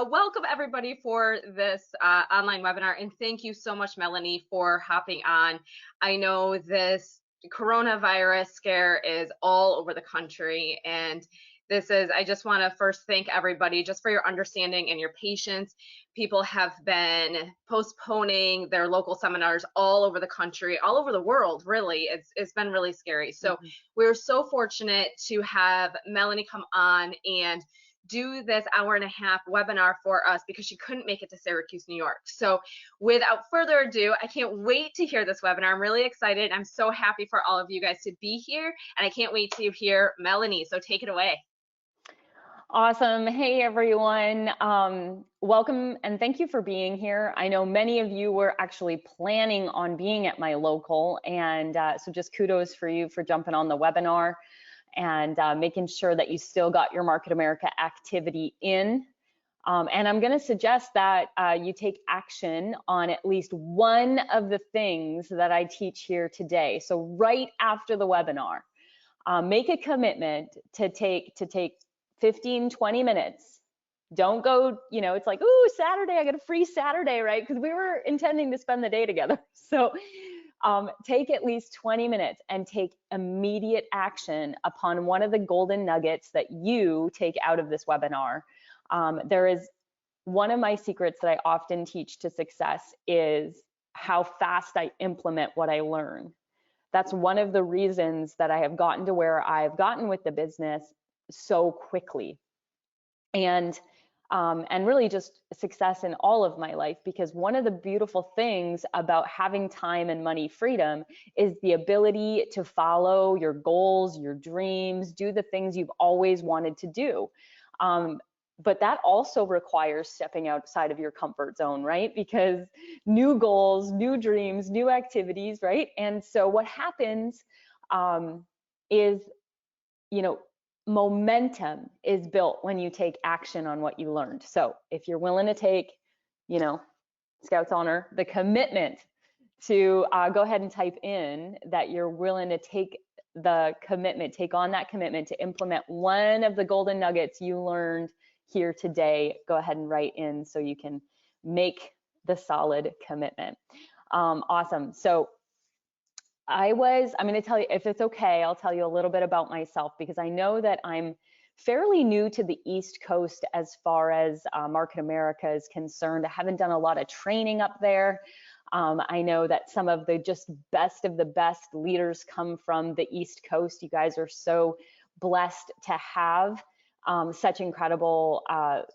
Welcome everybody for this online webinar, and thank you so much, Melanie, for hopping on. I know this coronavirus scare is all over the country, and I just want to first thank everybody just for your understanding and your patience. People have been postponing their local seminars all over the country, all over the world, really. It's been really scary. So we're so fortunate to have Melanie come on and do this hour and a half webinar for us because she couldn't make it to Syracuse, New York. So without further ado, I can't wait to hear this webinar. I'm really excited. I'm so happy for all of you guys to be here, and I can't wait to hear Melanie. So take it away. Awesome. Hey, everyone. Welcome and thank you for being here. I know many of you were actually planning on being at my local, and so just kudos for you for jumping on the webinar and making sure that you still got your Market America activity in. And I'm going to suggest that you take action on at least one of the things that I teach here today. So right after the webinar, make a commitment to take 15, 20 minutes. Don't go, it's like, ooh, Saturday, I got a free Saturday, right? Because we were intending to spend the day together. So take at least 20 minutes and take immediate action upon one of the golden nuggets that you take out of this webinar. There is one of my secrets that I often teach to success is how fast I implement what I learn. That's one of the reasons that I have gotten to where I've gotten with the business so quickly. And really just success in all of my life, because one of the beautiful things about having time and money freedom is the ability to follow your goals, your dreams, do the things you've always wanted to do. But that also requires stepping outside of your comfort zone, right? Because new goals, new dreams, new activities, right? And so what happens is, momentum is built when you take action on what you learned. So if you're willing to take, Scout's honor, the commitment to go ahead and type in that you're willing to take on that commitment to implement one of the golden nuggets you learned here today, go ahead and write in so you can make the solid commitment. Awesome. So I'm going to tell you, if it's okay, I'll tell you a little bit about myself, because I know that I'm fairly new to the East Coast as far as Market America is concerned. I haven't done a lot of training up there. I know that some of the just best of the best leaders come from the East Coast. You guys are so blessed to have such incredible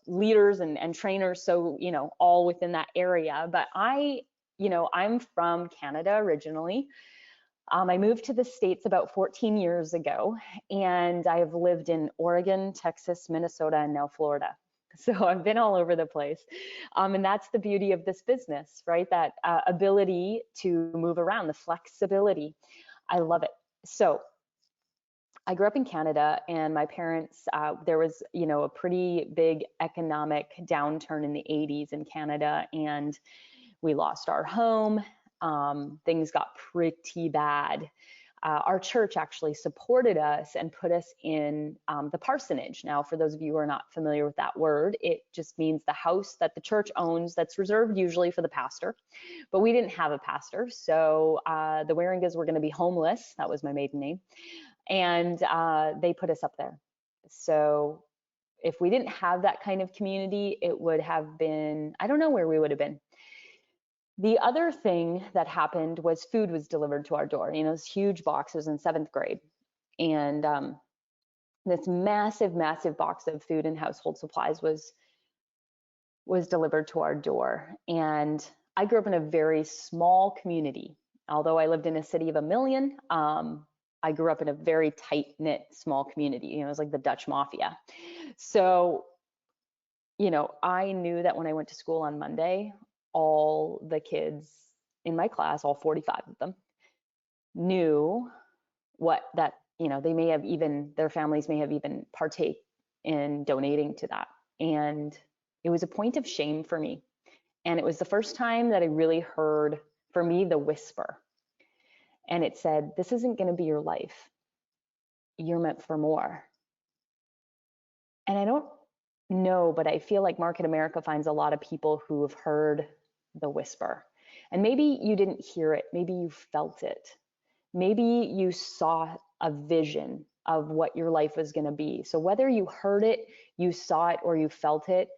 leaders and trainers, so, all within that area. But I'm from Canada originally. I moved to the States about 14 years ago, and I have lived in Oregon, Texas, Minnesota, and now Florida. So I've been all over the place. And that's the beauty of this business, right? That ability to move around, the flexibility. I love it. So I grew up in Canada, and my parents, there was, a pretty big economic downturn in the 80s in Canada, and we lost our home. Things got pretty bad. Our church actually supported us and put us in the parsonage. Now, for those of you who are not familiar with that word, it just means the house that the church owns that's reserved usually for the pastor. But we didn't have a pastor, so the Waringas were going to be homeless. That was my maiden name. And they put us up there. So if we didn't have that kind of community, it would have been, I don't know where we would have been. The other thing that happened was food was delivered to our door, those huge boxes in 7th grade. And this massive, massive box of food and household supplies was delivered to our door. And I grew up in a very small community. Although I lived in a city of 1 million, I grew up in a very tight-knit, small community. It was like the Dutch mafia. So, I knew that when I went to school on Monday, all the kids in my class, all 45 of them, knew they may have even, their families may have even partake in donating to that. And it was a point of shame for me. And it was the first time that I really heard, for me, the whisper. And it said, this isn't going to be your life. You're meant for more. And I don't No, but I feel like Market America finds a lot of people who have heard the whisper. And maybe you didn't hear it, maybe you felt it. Maybe you saw a vision of what your life was going to be. So whether you heard it, you saw it, or you felt it,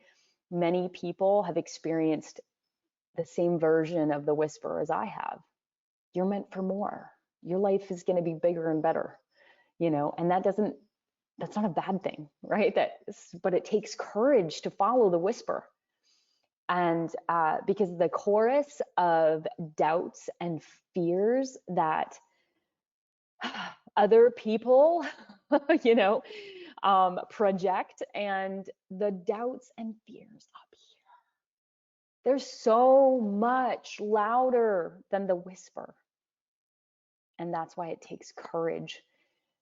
many people have experienced the same version of the whisper as I have. You're meant for more. Your life is going to be bigger and better, and that's not a bad thing, right? But it takes courage to follow the whisper. And because the chorus of doubts and fears that other people, you know, project, and the doubts and fears up here, they're so much louder than the whisper. And that's why it takes courage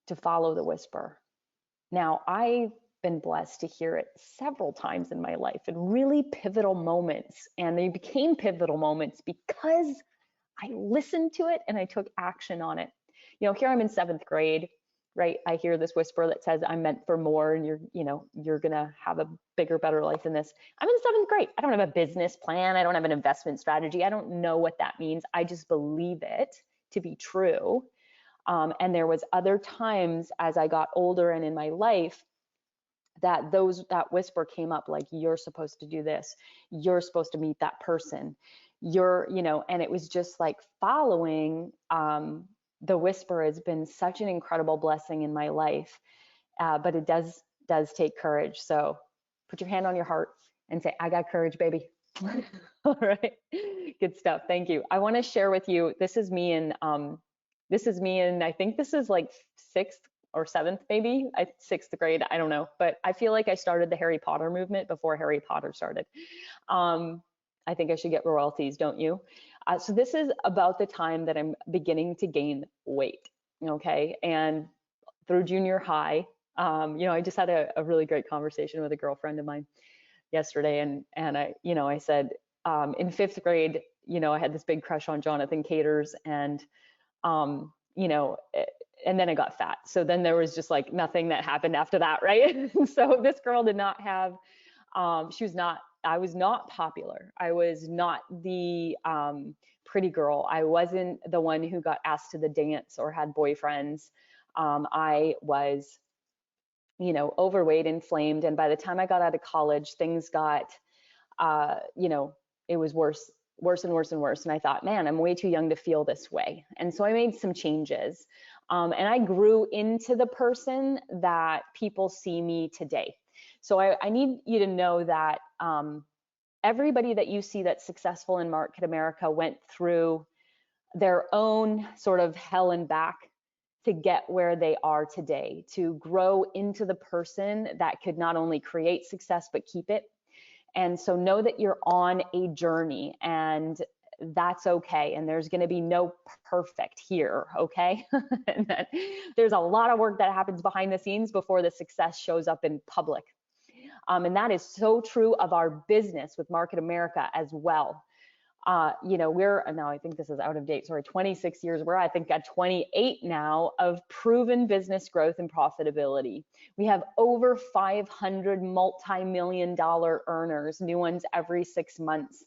to follow the whisper. Now, I've been blessed to hear it several times in my life in really pivotal moments. And they became pivotal moments because I listened to it and I took action on it. Here I'm in 7th grade, right? I hear this whisper that says I'm meant for more, and you're gonna have a bigger, better life than this. I'm in 7th grade. I don't have a business plan. I don't have an investment strategy. I don't know what that means. I just believe it to be true. And there was other times as I got older and in my life that whisper came up, like, you're supposed to do this, you're supposed to meet that person, and it was just like following the whisper has been such an incredible blessing in my life. But it does take courage. So put your hand on your heart and say, I got courage, baby. All right, good stuff. Thank you. I want to share with you, this is me in I think this is like 6th or 7th, maybe 6th grade. I don't know, but I feel like I started the Harry Potter movement before Harry Potter started. I think I should get royalties, don't you? So this is about the time that I'm beginning to gain weight. Okay, and through junior high, I just had a really great conversation with a girlfriend of mine yesterday, and I said, in 5th grade, I had this big crush on Jonathan Caters, and and then I got fat. So then there was just like nothing that happened after that, right? So this girl did not have, I was not popular. I was not the pretty girl. I wasn't the one who got asked to the dance or had boyfriends. I was, overweight, inflamed. And by the time I got out of college, things got, it was worse and worse and worse. And I thought, man, I'm way too young to feel this way. And so I made some changes. And I grew into the person that people see me today. So I need you to know that everybody that you see that's successful in Market America went through their own sort of hell and back to get where they are today, to grow into the person that could not only create success, but keep it. And so know that you're on a journey, and that's okay. And there's going to be no perfect here, okay? And that there's a lot of work that happens behind the scenes before the success shows up in public. And that is so true of our business with Market America as well. We're now, I think this is out of date, sorry, 26 years. We're, I think, at 28 now of proven business growth and profitability. We have over 500 multi-million-dollar earners, new ones every 6 months.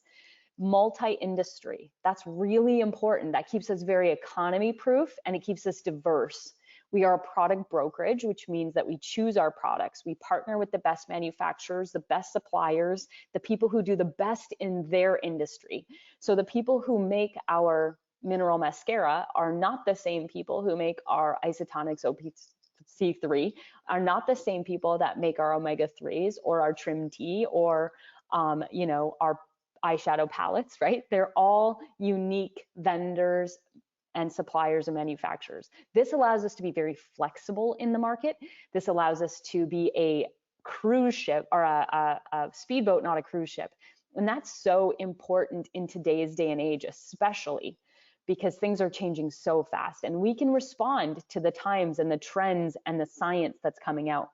Multi-industry, that's really important. That keeps us very economy proof, and it keeps us diverse. We are a product brokerage, which means that we choose our products. We partner with the best manufacturers, the best suppliers, the people who do the best in their industry. So the people who make our mineral mascara are not the same people who make our Isotonics OPC3, are not the same people that make our omega-3s or our trim tea or our eyeshadow palettes, right? They're all unique vendors and suppliers and manufacturers. This allows us to be very flexible in the market. This allows us to be a cruise ship or a speedboat, not a cruise ship. And that's so important in today's day and age, especially because things are changing so fast, and we can respond to the times and the trends and the science that's coming out.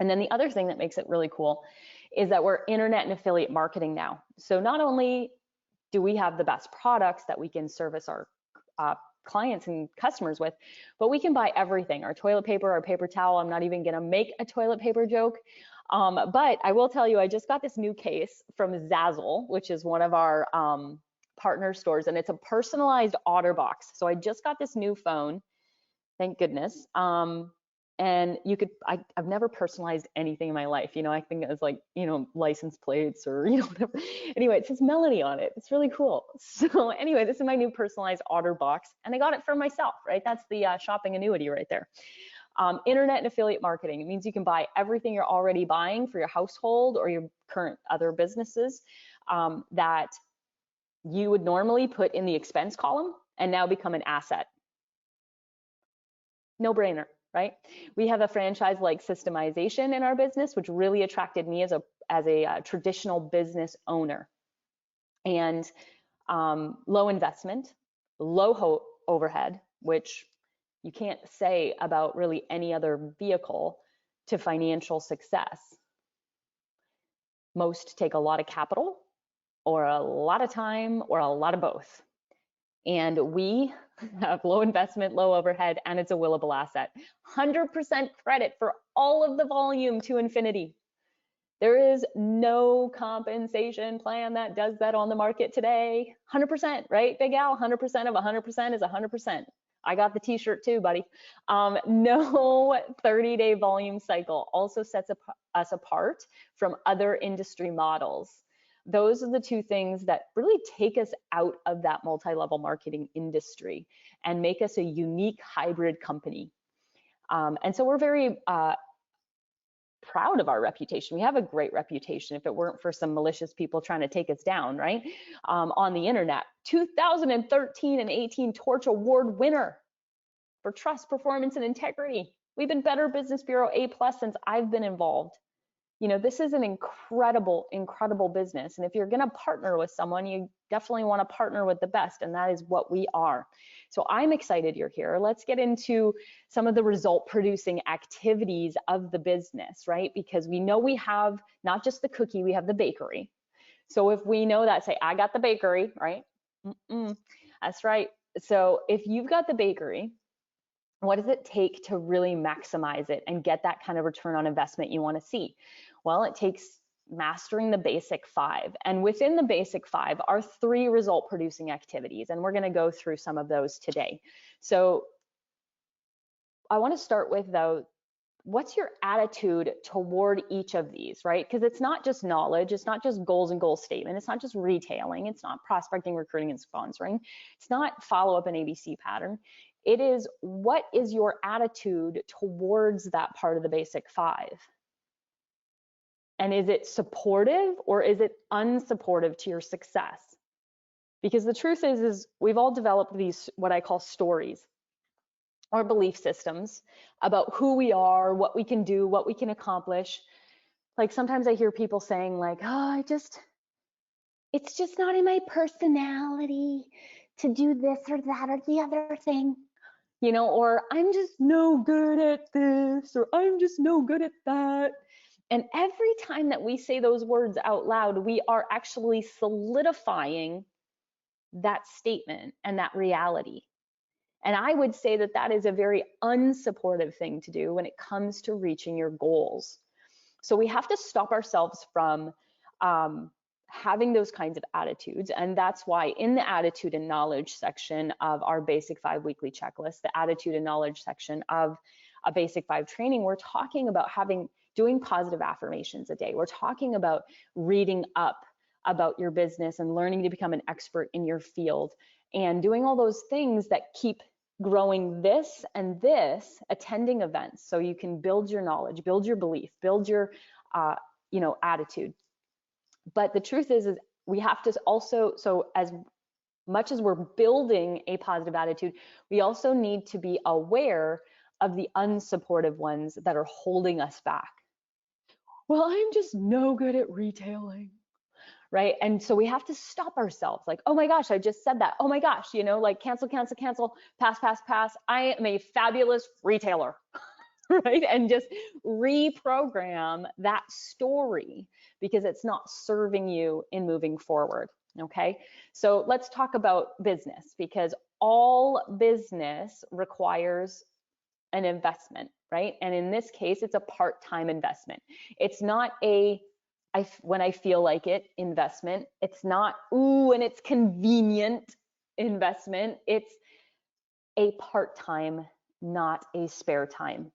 And then the other thing that makes it really cool is that we're internet and affiliate marketing now. So not only do we have the best products that we can service our clients and customers with, but we can buy everything, our toilet paper, our paper towel. I'm not even gonna make a toilet paper joke. But I will tell you, I just got this new case from Zazzle, which is one of our partner stores, and it's a personalized OtterBox. So I just got this new phone, thank goodness. And you could, I've never personalized anything in my life. You know, I think it was like, you know, license plates or, you know, whatever. Anyway, it says Melanie on it. It's really cool. So anyway, this is my new personalized OtterBox, and I got it for myself, right? That's the shopping annuity right there. Internet and affiliate marketing. It means you can buy everything you're already buying for your household or your current other businesses that you would normally put in the expense column and now become an asset. No brainer, right? We have a franchise-like systemization in our business, which really attracted me as a traditional business owner. And low investment, low overhead, which you can't say about really any other vehicle to financial success. Most take a lot of capital or a lot of time or a lot of both. And we have low investment, low overhead, and it's a willable asset. 100% credit for all of the volume to infinity. There is no compensation plan that does that on the market today. 100%, right, Big Al? 100% of 100% is 100%. I got the t-shirt too, buddy. No 30-day volume cycle also sets us apart from other industry models. Those are the two things that really take us out of that multi-level marketing industry and make us a unique hybrid company. And so we're very proud of our reputation. We have a great reputation if it weren't for some malicious people trying to take us down, right? On the internet. 2013 and 18 Torch Award winner for trust, performance, and integrity. We've been Better Business Bureau A+ since I've been involved. You know, this is an incredible, incredible business. And if you're going to partner with someone, you definitely want to partner with the best. And that is what we are. So I'm excited you're here. Let's get into some of the result producing activities of the business, right? Because we know we have not just the cookie, we have the bakery. So if we know that, say, I got the bakery, right? That's right. So if you've got the bakery, what does it take to really maximize it and get that kind of return on investment you want to see? Well, it takes mastering the basic 5. And within the basic 5 are 3 result producing activities. And we're going to go through some of those today. So I want to start with, though, what's your attitude toward each of these, right? Because it's not just knowledge, it's not just goals and goal statement, it's not just retailing, it's not prospecting, recruiting, and sponsoring, it's not follow up an ABC pattern. It is, what is your attitude towards that part of the basic 5? And is it supportive or is it unsupportive to your success? Because the truth is we've all developed these, what I call stories or belief systems about who we are, what we can do, what we can accomplish. Like sometimes I hear people saying like, oh, it's just not in my personality to do this or that or the other thing. You know, or I'm just no good at this, or I'm just no good at that. And every time that we say those words out loud, we are actually solidifying that statement and that reality. And I would say that that is a very unsupportive thing to do when it comes to reaching your goals. So we have to stop ourselves from having those kinds of attitudes. And that's why in the attitude and knowledge section of our basic 5 weekly checklist, the attitude and knowledge section of a basic 5 training, we're talking about doing positive affirmations a day. We're talking about reading up about your business and learning to become an expert in your field and doing all those things that keep growing this and this, attending events so you can build your knowledge, build your belief, build your attitude. But the truth is we have to also, so as much as we're building a positive attitude, we also need to be aware of the unsupportive ones that are holding us back. Well, I'm just no good at retailing, right? And so we have to stop ourselves like, oh my gosh, I just said that. Oh my gosh, like cancel, pass. I am a fabulous retailer. Right? And just reprogram that story because it's not serving you in moving forward. Okay. So let's talk about business because all business requires an investment. right? And in this case, it's a part-time investment. It's not a when I feel like it investment. It's not, ooh, and it's convenient investment. It's a part-time, not a spare time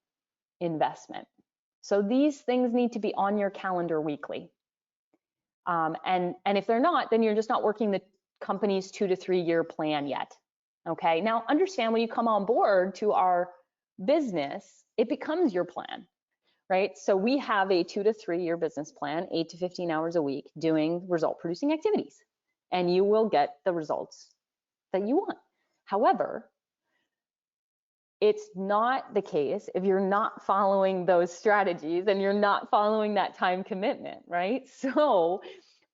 investment. So these things need to be on your calendar weekly. And if they're not, then you're just not working the company's 2 to 3 year plan yet. Okay, now understand when you come on board to our business, it becomes your plan, right? So we have a 2 to 3 year business plan, 8 to 15 hours a week doing result producing activities, and you will get the results that you want. However, it's not the case if you're not following those strategies and you're not following that time commitment, right? So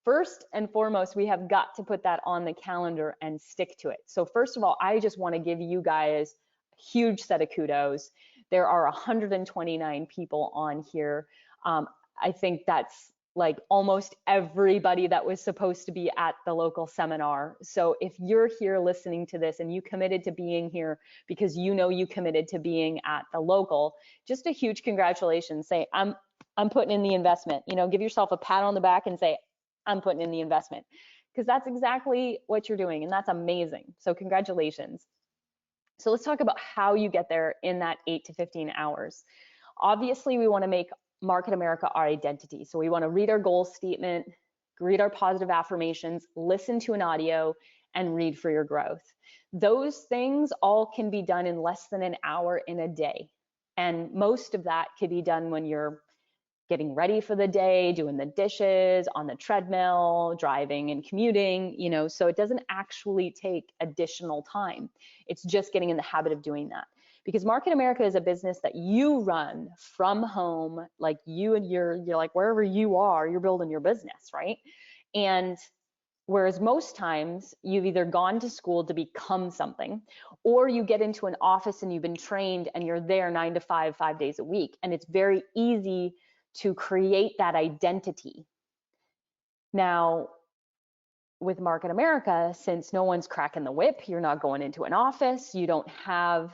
first and foremost, we have got to put that on the calendar and stick to it. So first of all, I just want to give you guys a huge set of kudos. There are 129 people on here. I think that's like almost everybody that was supposed to be at the local seminar. So if you're here listening to this and you committed to being here because you know you committed to being at the local, just a huge congratulations. Say, I'm putting in the investment. You know, give yourself a pat on the back and say, I'm putting in the investment, because that's exactly what you're doing, and that's amazing. So congratulations. So let's talk about how you get there in that 8 to 15 hours. Obviously, we want to make Market America our identity. So we want to read our goal statement, read our positive affirmations, listen to an audio, and read for your growth. Those things all can be done in less than an hour in a day. And most of that can be done when you're getting ready for the day, doing the dishes, on the treadmill, driving and commuting, you know, so it doesn't actually take additional time. It's just getting in the habit of doing that. Because Market America is a business that you run from home, like you and you're like wherever you are, you're building your business, right? And whereas most times you've either gone to school to become something, or you get into an office and you've been trained and you're there 9 to 5, 5 days a week. And it's very easy to create that identity. Now, with Market America, since no one's cracking the whip, you're not going into an office, you don't have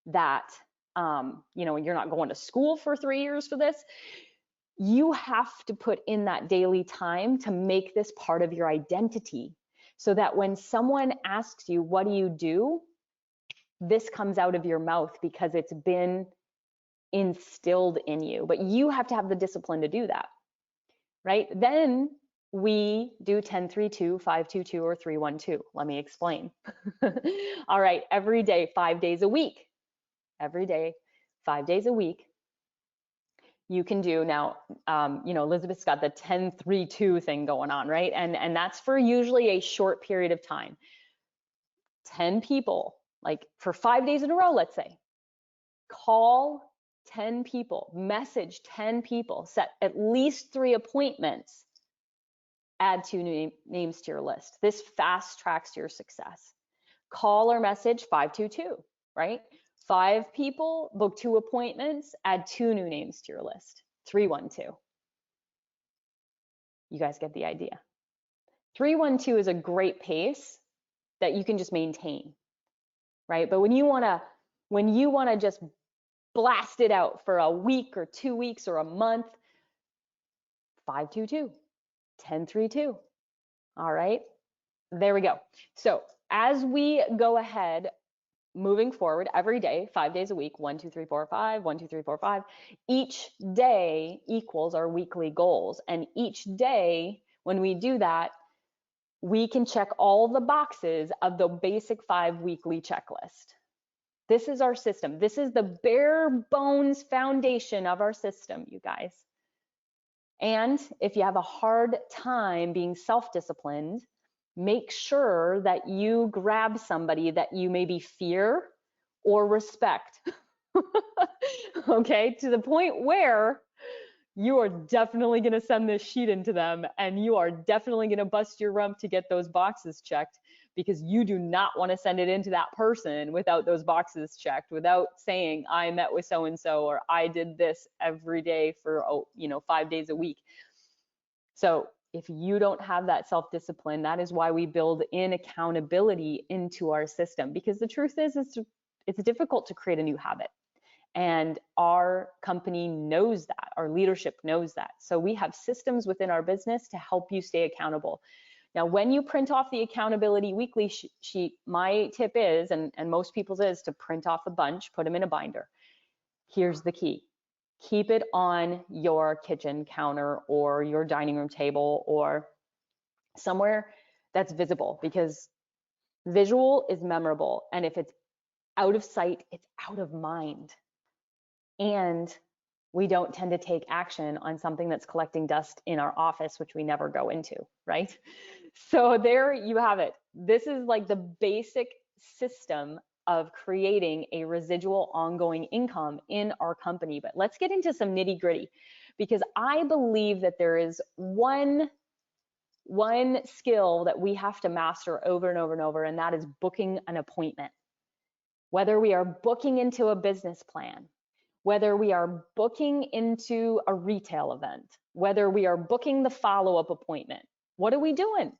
that, you know, you're not going to school for 3 years for this. You have to put in that daily time to make this part of your identity, so that when someone asks you, what do? This comes out of your mouth because it's been instilled in you, but you have to have the discipline to do that, right? Then we do 10-3-2, 5-2-2, or 3-1-2. Let me explain. All right, every day, 5 days a week. Every day, 5 days a week. You can do now, you know, Elizabeth's got the 10-3-2 thing going on, right? And that's for usually a short period of time. 10 people, like for 5 days in a row, let's say. Call 10 people, message 10 people, set at least 3 appointments, add 2 names to your list. This fast tracks your success. Call or message 522, right? 5 people, book 2 appointments, add 2 new names to your list. 312. You guys get the idea. 312 is a great pace that you can just maintain, right? But when you wanna just blast it out for a week or 2 weeks or a month, 522, 10-3-2. All right, there we go. So as we go ahead, moving forward every day, 5 days a week, 1, 2, 3, 4, 5, 1, 2, 3, 4, 5, each day equals our weekly goals. And each day, when we do that, we can check all the boxes of the basic 5 weekly checklist. This is our system. This is the bare bones foundation of our system, you guys. And if you have a hard time being self-disciplined, make sure that you grab somebody that you maybe fear or respect. Okay, to the point where you are definitely going to send this sheet into them, and you are definitely going to bust your rump to get those boxes checked, because you do not want to send it into that person without those boxes checked, without saying, I met with so-and-so, or I did this every day for, 5 days a week. So if you don't have that self-discipline, that is why we build in accountability into our system, because the truth is it's difficult to create a new habit. And our company knows that, our leadership knows that. So we have systems within our business to help you stay accountable. Now, when you print off the accountability weekly sheet, my tip is, and most people's is, to print off a bunch, put them in a binder. Here's the key. Keep it on your kitchen counter or your dining room table or somewhere that's visible, because visual is memorable. And if it's out of sight, it's out of mind. And we don't tend to take action on something that's collecting dust in our office, which we never go into, right? So there you have it. This is like the basic system of creating a residual ongoing income in our company. But let's get into some nitty gritty, because I believe that there is one skill that we have to master over and over and over, and that is booking an appointment. Whether we are booking into a business plan, whether we are booking into a retail event, whether we are booking the follow-up appointment, what are we doing?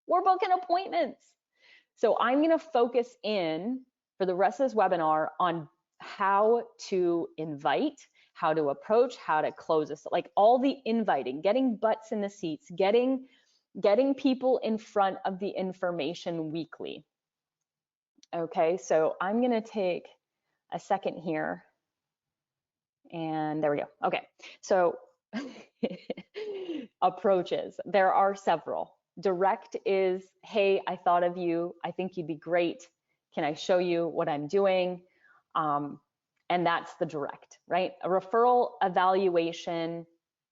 We're booking appointments. So I'm going to focus in for the rest of this webinar on how to invite, how to approach, how to close this, like all the inviting, getting butts in the seats, getting people in front of the information weekly. Okay, so I'm going to take a second here. And there we go. Okay, so approaches. There are several. Direct is, hey, I thought of you. I think you'd be great. Can I show you what I'm doing? And that's the direct, right? A referral evaluation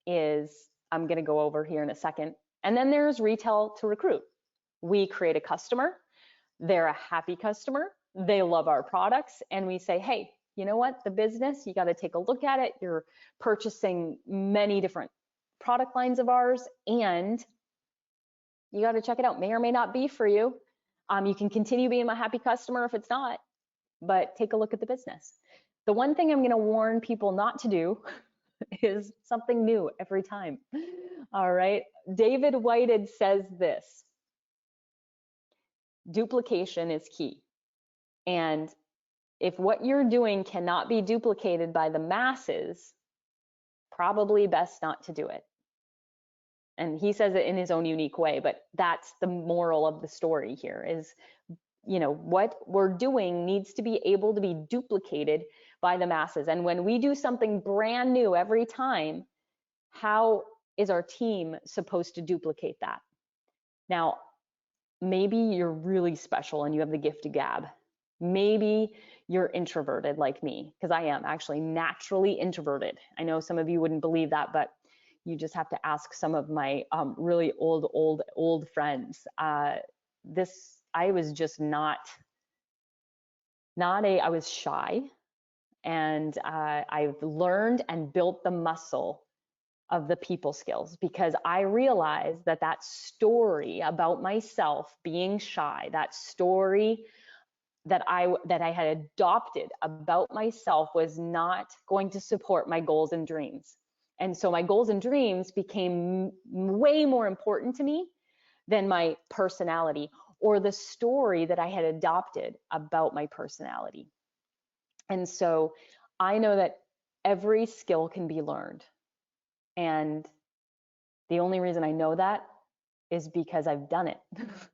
is, I'm going to go over here in a second. And then there's retail to recruit. We create a customer. They're a happy customer. They love our products. And we say, hey, you know what? The business, you got to take a look at it. You're purchasing many different product lines of ours, and you got to check it out. May or may not be for you. You can continue being my happy customer if it's not, but take a look at the business. The one thing I'm going to warn people not to do is something new every time. All right. David Whited says this: duplication is key. And if what you're doing cannot be duplicated by the masses, probably best not to do it. And he says it in his own unique way, but that's the moral of the story here is, you know, what we're doing needs to be able to be duplicated by the masses. And when we do something brand new every time, how is our team supposed to duplicate that? Now, maybe you're really special and you have the gift of gab. Maybe you're introverted like me, because I am actually naturally introverted. I know some of you wouldn't believe that, but you just have to ask some of my really old friends. I was just I was shy, and I've learned and built the muscle of the people skills, because I realized that that story about myself being shy, that story that I had adopted about myself, was not going to support my goals and dreams. And so my goals and dreams became way more important to me than my personality or the story that I had adopted about my personality. And so I know that every skill can be learned. And the only reason I know that is because I've done it.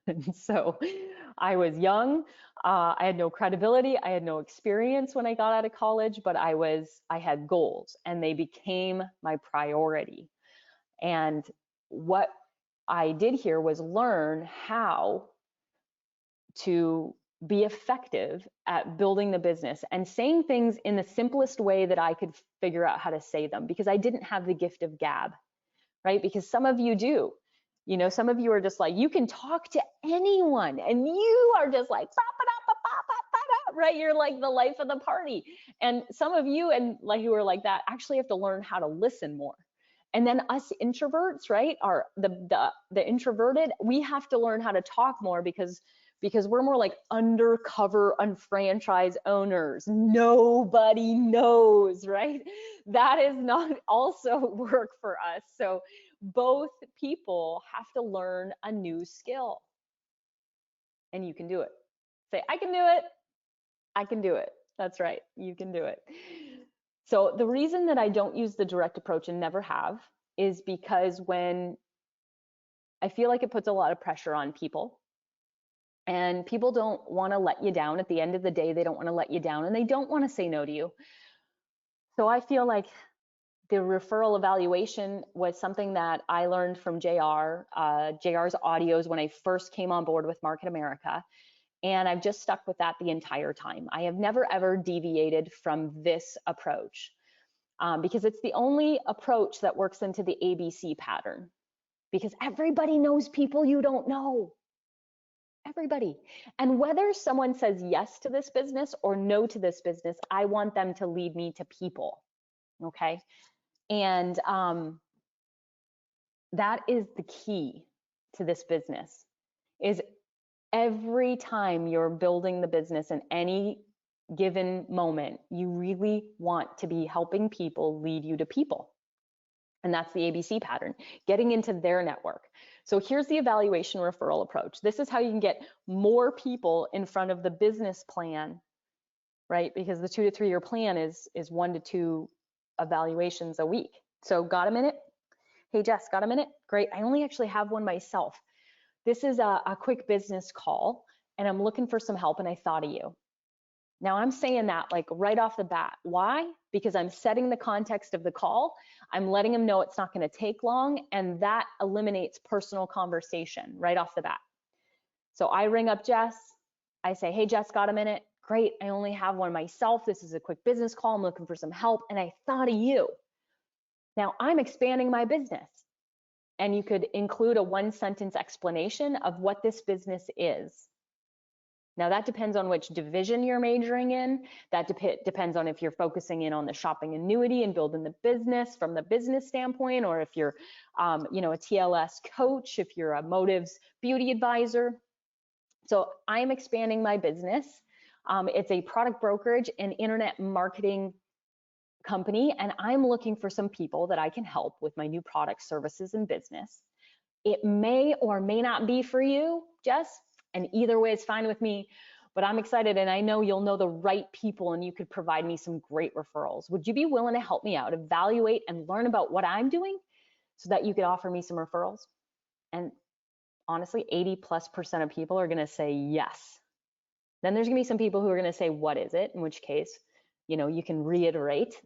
And so I was young. I had no credibility. I had no experience when I got out of college, but I had goals, and they became my priority. And what I did here was learn how to be effective at building the business and saying things in the simplest way that I could figure out how to say them, because I didn't have the gift of gab, right? Because some of you do. You know, some of you are just like, you can talk to anyone and you are just like, right? You're like the life of the party. And some of you, and like who are like that, actually have to learn how to listen more. And then us introverts, right, are the introverted, we have to learn how to talk more, because we're more like undercover unfranchised owners. Nobody knows, right? That is not also work for us. So both people have to learn a new skill, and you can do it. Say, I can do it. I can do it. That's right. You can do it. So the reason that I don't use the direct approach and never have is because when I feel like it puts a lot of pressure on people, and people don't want to let you down. At the end of the day, they don't want to let you down, and they don't want to say no to you. So I feel like the referral evaluation was something that I learned from JR, JR's audios when I first came on board with Market America. And I've just stuck with that the entire time. I have never ever deviated from this approach because it's the only approach that works into the ABC pattern, because everybody knows people you don't know. Everybody. And whether someone says yes to this business or no to this business, I want them to lead me to people. Okay. And that is the key to this business, is every time you're building the business in any given moment, you really want to be helping people lead you to people. And that's the ABC pattern, getting into their network. So here's the evaluation referral approach. This is how you can get more people in front of the business plan, right? Because the 2 to 3 year plan is 1 to 2 evaluations a week. So got a minute? Hey, Jess, got a minute? Great. I only actually have one myself. This is a quick business call, and I'm looking for some help, and I thought of you. Now I'm saying that like right off the bat. Why? Because I'm setting the context of the call. I'm letting them know it's not going to take long, and that eliminates personal conversation right off the bat. So I ring up Jess. I say, hey, Jess, got a minute? Great. I only have one myself. This is a quick business call. I'm looking for some help, and I thought of you. Now I'm expanding my business. And you could include a 1-sentence explanation of what this business is. Now that depends on which division you're majoring in. That depends on if you're focusing in on the shopping annuity and building the business from the business standpoint, or if you're, a TLS coach, if you're a Motives beauty advisor. So I'm expanding my business. It's a product brokerage and internet marketing company, and I'm looking for some people that I can help with my new products, services, and business. It may or may not be for you, Jess, and either way is fine with me, but I'm excited, and I know you'll know the right people, and you could provide me some great referrals. Would you be willing to help me out, evaluate, and learn about what I'm doing so that you could offer me some referrals? And honestly, 80+% of people are gonna say yes. Then there's gonna be some people who are gonna say, what is it? In which case, you can reiterate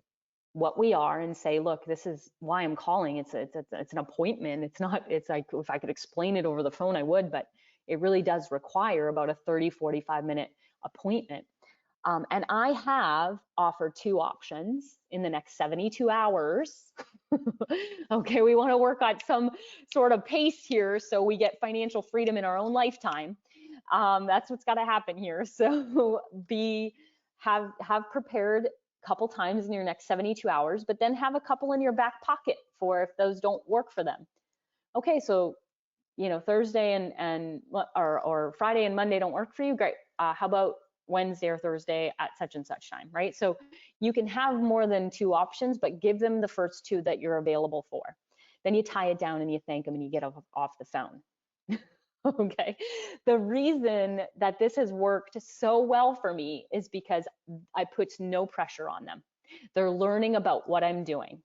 what we are and say, look, this is why I'm calling. It's an appointment. It's like, if I could explain it over the phone, I would, but it really does require about a 30-45 minute appointment. And I have offered 2 options in the next 72 hours. Okay, we want to work on some sort of pace here so we get financial freedom in our own lifetime. That's what's got to happen here. So have prepared couple times in your next 72 hours, but then have a couple in your back pocket for if those don't work for them. Okay, so Thursday or Friday and Monday don't work for you. Great. How about Wednesday or Thursday at such and such time, right? So you can have more than 2 options, but give them the first 2 that you're available for. Then you tie it down and you thank them and you get off the phone. Okay. The reason that this has worked so well for me is because I put no pressure on them. They're learning about what I'm doing.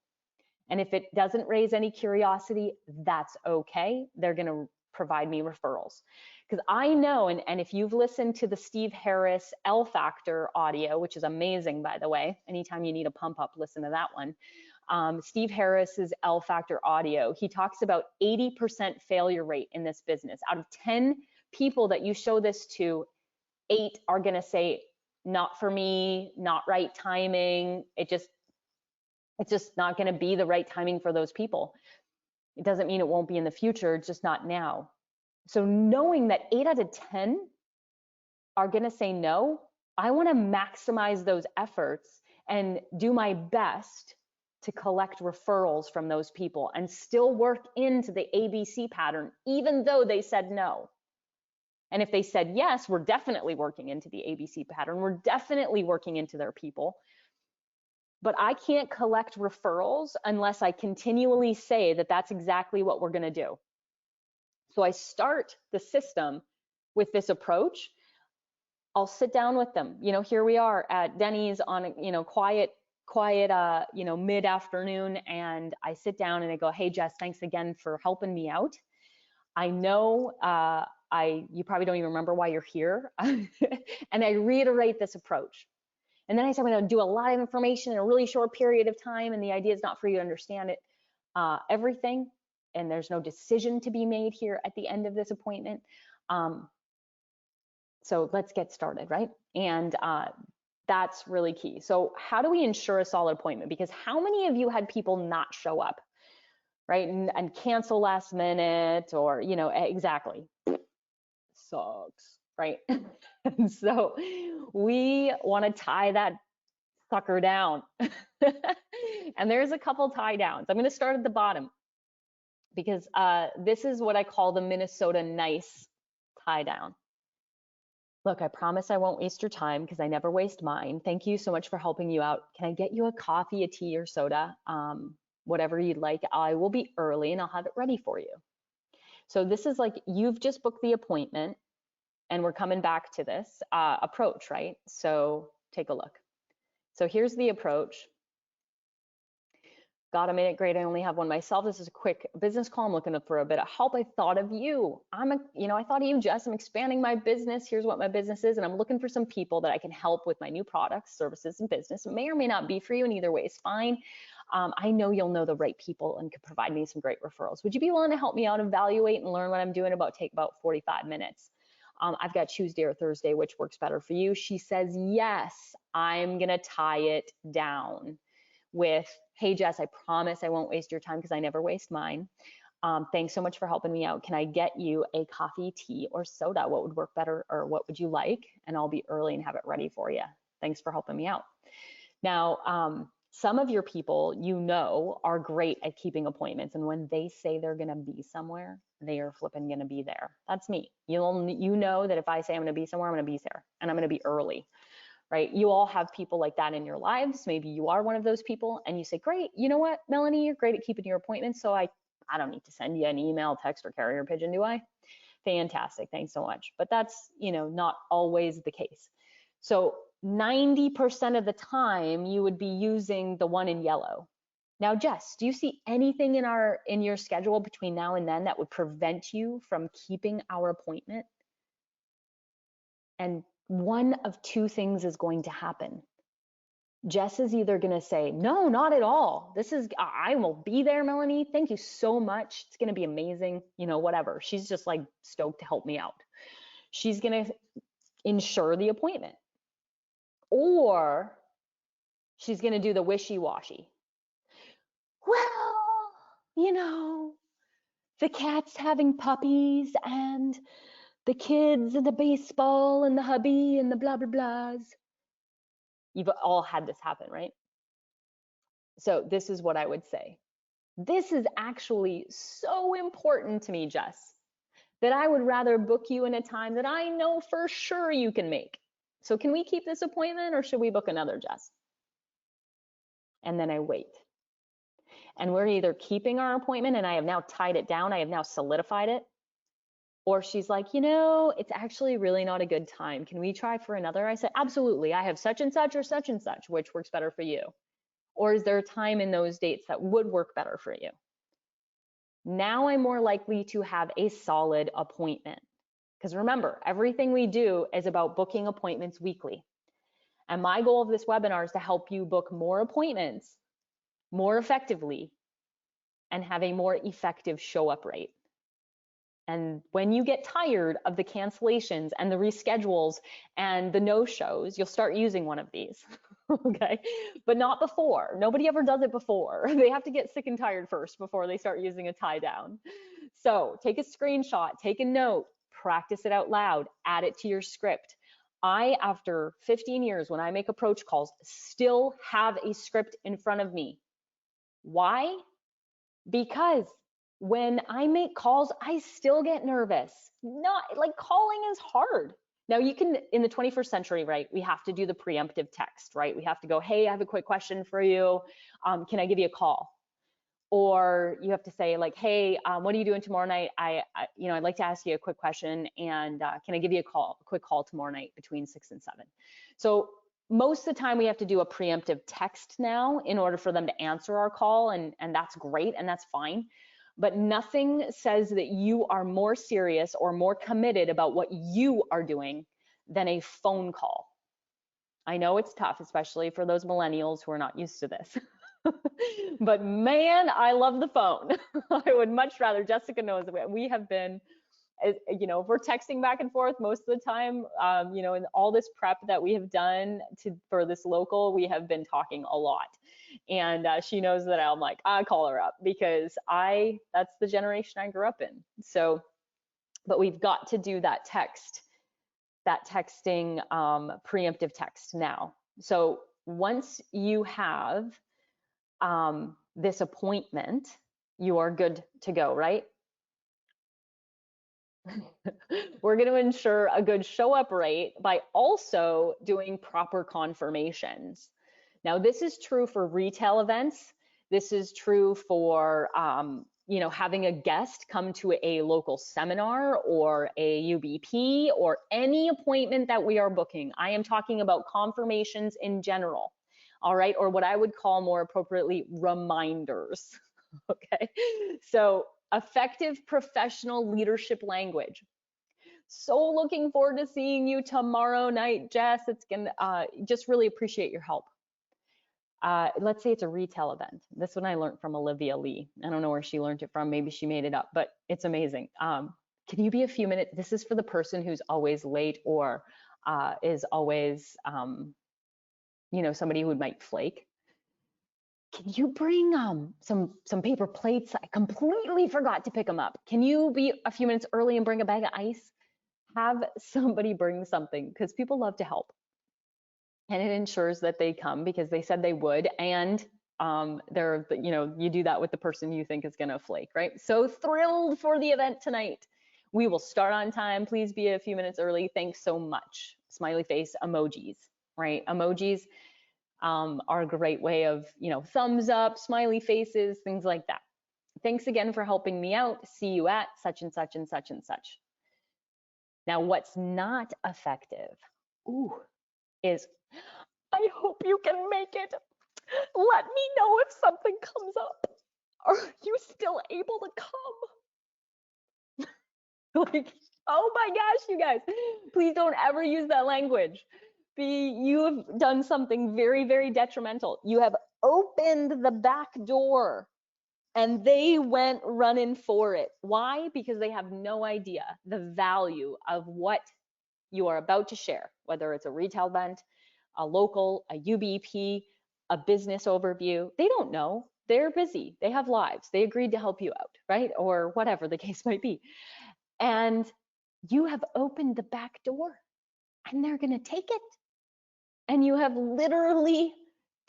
And if it doesn't raise any curiosity, that's okay. They're going to provide me referrals. Because I know, and if you've listened to the Steve Harris L Factor audio, which is amazing, by the way, anytime you need a pump up, listen to that one. Steve Harris's L Factor audio, he talks about 80% failure rate in this business. Out of 10 people that you show this to, 8 are going to say, not for me, not right timing. It's just not going to be the right timing for those people. It doesn't mean it won't be in the future, it's just not now. So knowing that 8 out of 10 are going to say no, I want to maximize those efforts and do my best to collect referrals from those people and still work into the ABC pattern, even though they said no. And if they said yes, we're definitely working into the ABC pattern. We're definitely working into their people. But I can't collect referrals unless I continually say that that's exactly what we're going to do. So I start the system with this approach. I'll sit down with them. Here we are at Denny's on a quiet quiet, mid-afternoon, and I sit down and I go, hey, Jess, thanks again for helping me out. I know you probably don't even remember why you're here. And I reiterate this approach. And then I said, I'm going to do a lot of information in a really short period of time. And the idea is not for you to understand it, everything. And there's no decision to be made here at the end of this appointment. So let's get started, right? And that's really key. So how do we ensure a solid appointment? Because how many of you had people not show up, right? And cancel last minute, or, exactly. Sucks, right? And so we want to tie that sucker down. And there's a couple tie downs. I'm going to start at the bottom because this is what I call the Minnesota nice tie down. Look, I promise I won't waste your time because I never waste mine. Thank you so much for helping you out. Can I get you a coffee, a tea, or soda? Whatever you'd like. I will be early and I'll have it ready for you. So this is like you've just booked the appointment and we're coming back to this approach, right? So take a look. So here's the approach. God, I made it great. I only have one myself. This is a quick business call. I'm looking for a bit of help. I thought of you. I thought of you, Jess. I'm expanding my business. Here's what my business is. And I'm looking for some people that I can help with my new products, services, and business. It may or may not be for you, and either way is fine. I know you'll know the right people and could provide me some great referrals. Would you be willing to help me out, evaluate, and learn what I'm doing? Take about 45 minutes. I've got Tuesday or Thursday, which works better for you. She says, yes, I'm going to tie it down with, hey, Jess, I promise I won't waste your time because I never waste mine. Thanks so much for helping me out. Can I get you a coffee, tea, or soda? What would work better, or what would you like? And I'll be early and have it ready for you. Thanks for helping me out. Now, some of your people, are great at keeping appointments. And when they say they're going to be somewhere, they are flipping going to be there. That's me. You know that if I say I'm going to be somewhere, I'm going to be there, and I'm going to be early. Right? You all have people like that in your lives. Maybe you are one of those people and you say, great, you know what, Melanie, you're great at keeping your appointments. So I don't need to send you an email, text, or carrier pigeon, do I? Fantastic. Thanks so much. But that's, not always the case. So 90% of the time you would be using the one in yellow. Now, Jess, do you see anything in your schedule between now and then that would prevent you from keeping our appointment? And one of two things is going to happen. Jess is either going to say, no, not at all. I will be there, Melanie. Thank you so much. It's going to be amazing. Whatever. She's just like stoked to help me out. She's going to ensure the appointment. Or she's going to do the wishy-washy. Well, the cat's having puppies and the kids and the baseball and the hubby and the blah, blah, blahs. You've all had this happen, right? So this is what I would say. This is actually so important to me, Jess, that I would rather book you in a time that I know for sure you can make. So can we keep this appointment, or should we book another, Jess? And then I wait. And we're either keeping our appointment and I have now tied it down, I have now solidified it, or she's like, it's actually really not a good time. Can we try for another? I said, absolutely. I have such and such or such and such, which works better for you. Or is there a time in those dates that would work better for you? Now I'm more likely to have a solid appointment. Because remember, everything we do is about booking appointments weekly. And my goal of this webinar is to help you book more appointments more effectively and have a more effective show up rate. And when you get tired of the cancellations and the reschedules and the no-shows, you'll start using one of these, okay? But not before. Nobody ever does it before. They have to get sick and tired first before they start using a tie down. So take a screenshot, take a note, practice it out loud, add it to your script. I, after 15 years, when I make approach calls, still have a script in front of me. Why? Because when I make calls, I still get nervous. Not like calling is hard. Now you can, in the 21st century, right, we have to do the preemptive text, right? We have to go, hey, I have a quick question for you. Can I give you a call? Or you have to say like, hey, what are you doing tomorrow night? I'd like to ask you a quick question, and can I give you a quick call tomorrow night between 6 and 7? So most of the time we have to do a preemptive text now in order for them to answer our call, and that's great and that's fine. But nothing says that you are more serious or more committed about what you are doing than a phone call. I know it's tough, especially for those millennials who are not used to this. But man, I love the phone. I would much rather, Jessica knows, we have been, you know, we're texting back and forth most of the time. You know, in all this prep that we have done for this local, we have been talking a lot. And she knows that I'm like, I call her up because that's the generation I grew up in. So, but we've got to do that texting, preemptive text now. So once you have this appointment, you are good to go, right? We're going to ensure a good show up rate by also doing proper confirmations. Now, this is true for retail events. This is true for, you know, having a guest come to a local seminar or a UBP or any appointment that we are booking. I am talking about confirmations in general, all right, or what I would call more appropriately reminders. Okay, so effective professional leadership language. So looking forward to seeing you tomorrow night, Jess. It's gonna just really appreciate your help. Let's say it's a retail event. This one I learned from Olivia Lee. I don't know where she learned it from. Maybe she made it up, but it's amazing. Can you be a few minutes? This is for the person who's always late or is always, you know, somebody who might flake. Can you bring some paper plates? I completely forgot to pick them up. Can you be a few minutes early and bring a bag of ice? Have somebody bring something because people love to help. And it ensures that they come because they said they would, and they're, you know, you do that with the person you think is going to flake, right? So thrilled for the event tonight. We will start on time. Please be a few minutes early. Thanks so much. Smiley face emojis, right? Emojis are a great way of, you know, thumbs up, smiley faces, things like that. Thanks again for helping me out. See you at such and such and such and such. Now, what's not effective, is I hope you can make it. Let me know if something comes up. Are you still able to come? Like, oh my gosh, you guys, please don't ever use that language. You have done something very, very detrimental. You have opened the back door and they went running for it. Why? Because they have no idea the value of what you are about to share, whether it's a retail event, a local, a UBP, a business overview. They don't know. They're busy. They have lives. They agreed to help you out, right? Or whatever the case might be. And you have opened the back door and they're going to take it. And you have literally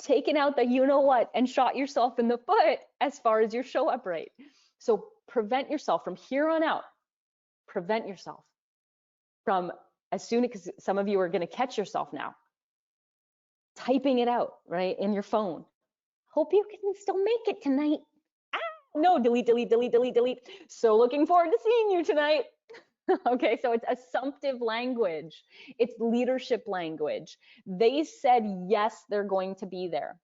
taken out the you know what and shot yourself in the foot as far as your show up rate. So prevent yourself from here on out. Prevent yourself from as soon as, because some of you are going to catch yourself now typing it out, right, in your phone. Hope you can still make it tonight. No, delete, delete, delete, delete, delete. So looking forward to seeing you tonight. Okay, so it's assumptive language. It's leadership language. They said, yes, they're going to be there.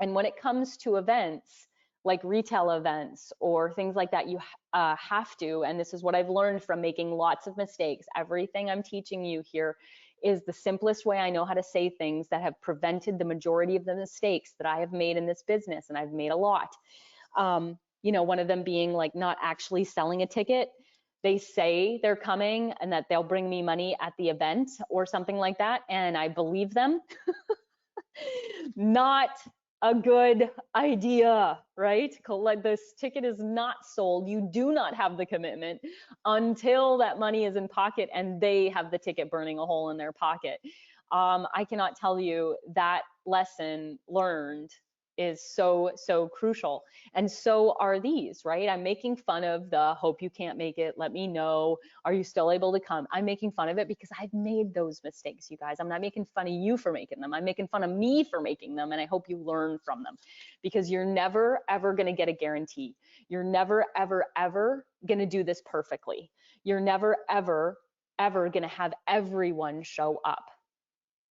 And when it comes to events, like retail events or things like that, you have to, and this is what I've learned from making lots of mistakes. Everything I'm teaching you here is the simplest way I know how to say things that have prevented the majority of the mistakes that I have made in this business, and I've made a lot. You know, one of them being like not actually selling a ticket. They say they're coming and that they'll bring me money at the event or something like that, and I believe them. Not a good idea, right? This ticket is not sold. You do not have the commitment until that money is in pocket and they have the ticket burning a hole in their pocket. I cannot tell you that lesson learned is so, so crucial. And so are these, right? I'm making fun of the hope you can't make it. Let me know. Are you still able to come? I'm making fun of it because I've made those mistakes, you guys. I'm not making fun of you for making them. I'm making fun of me for making them. And I hope you learn from them because you're never, ever going to get a guarantee. You're never, ever, ever going to do this perfectly. You're never, ever, ever going to have everyone show up.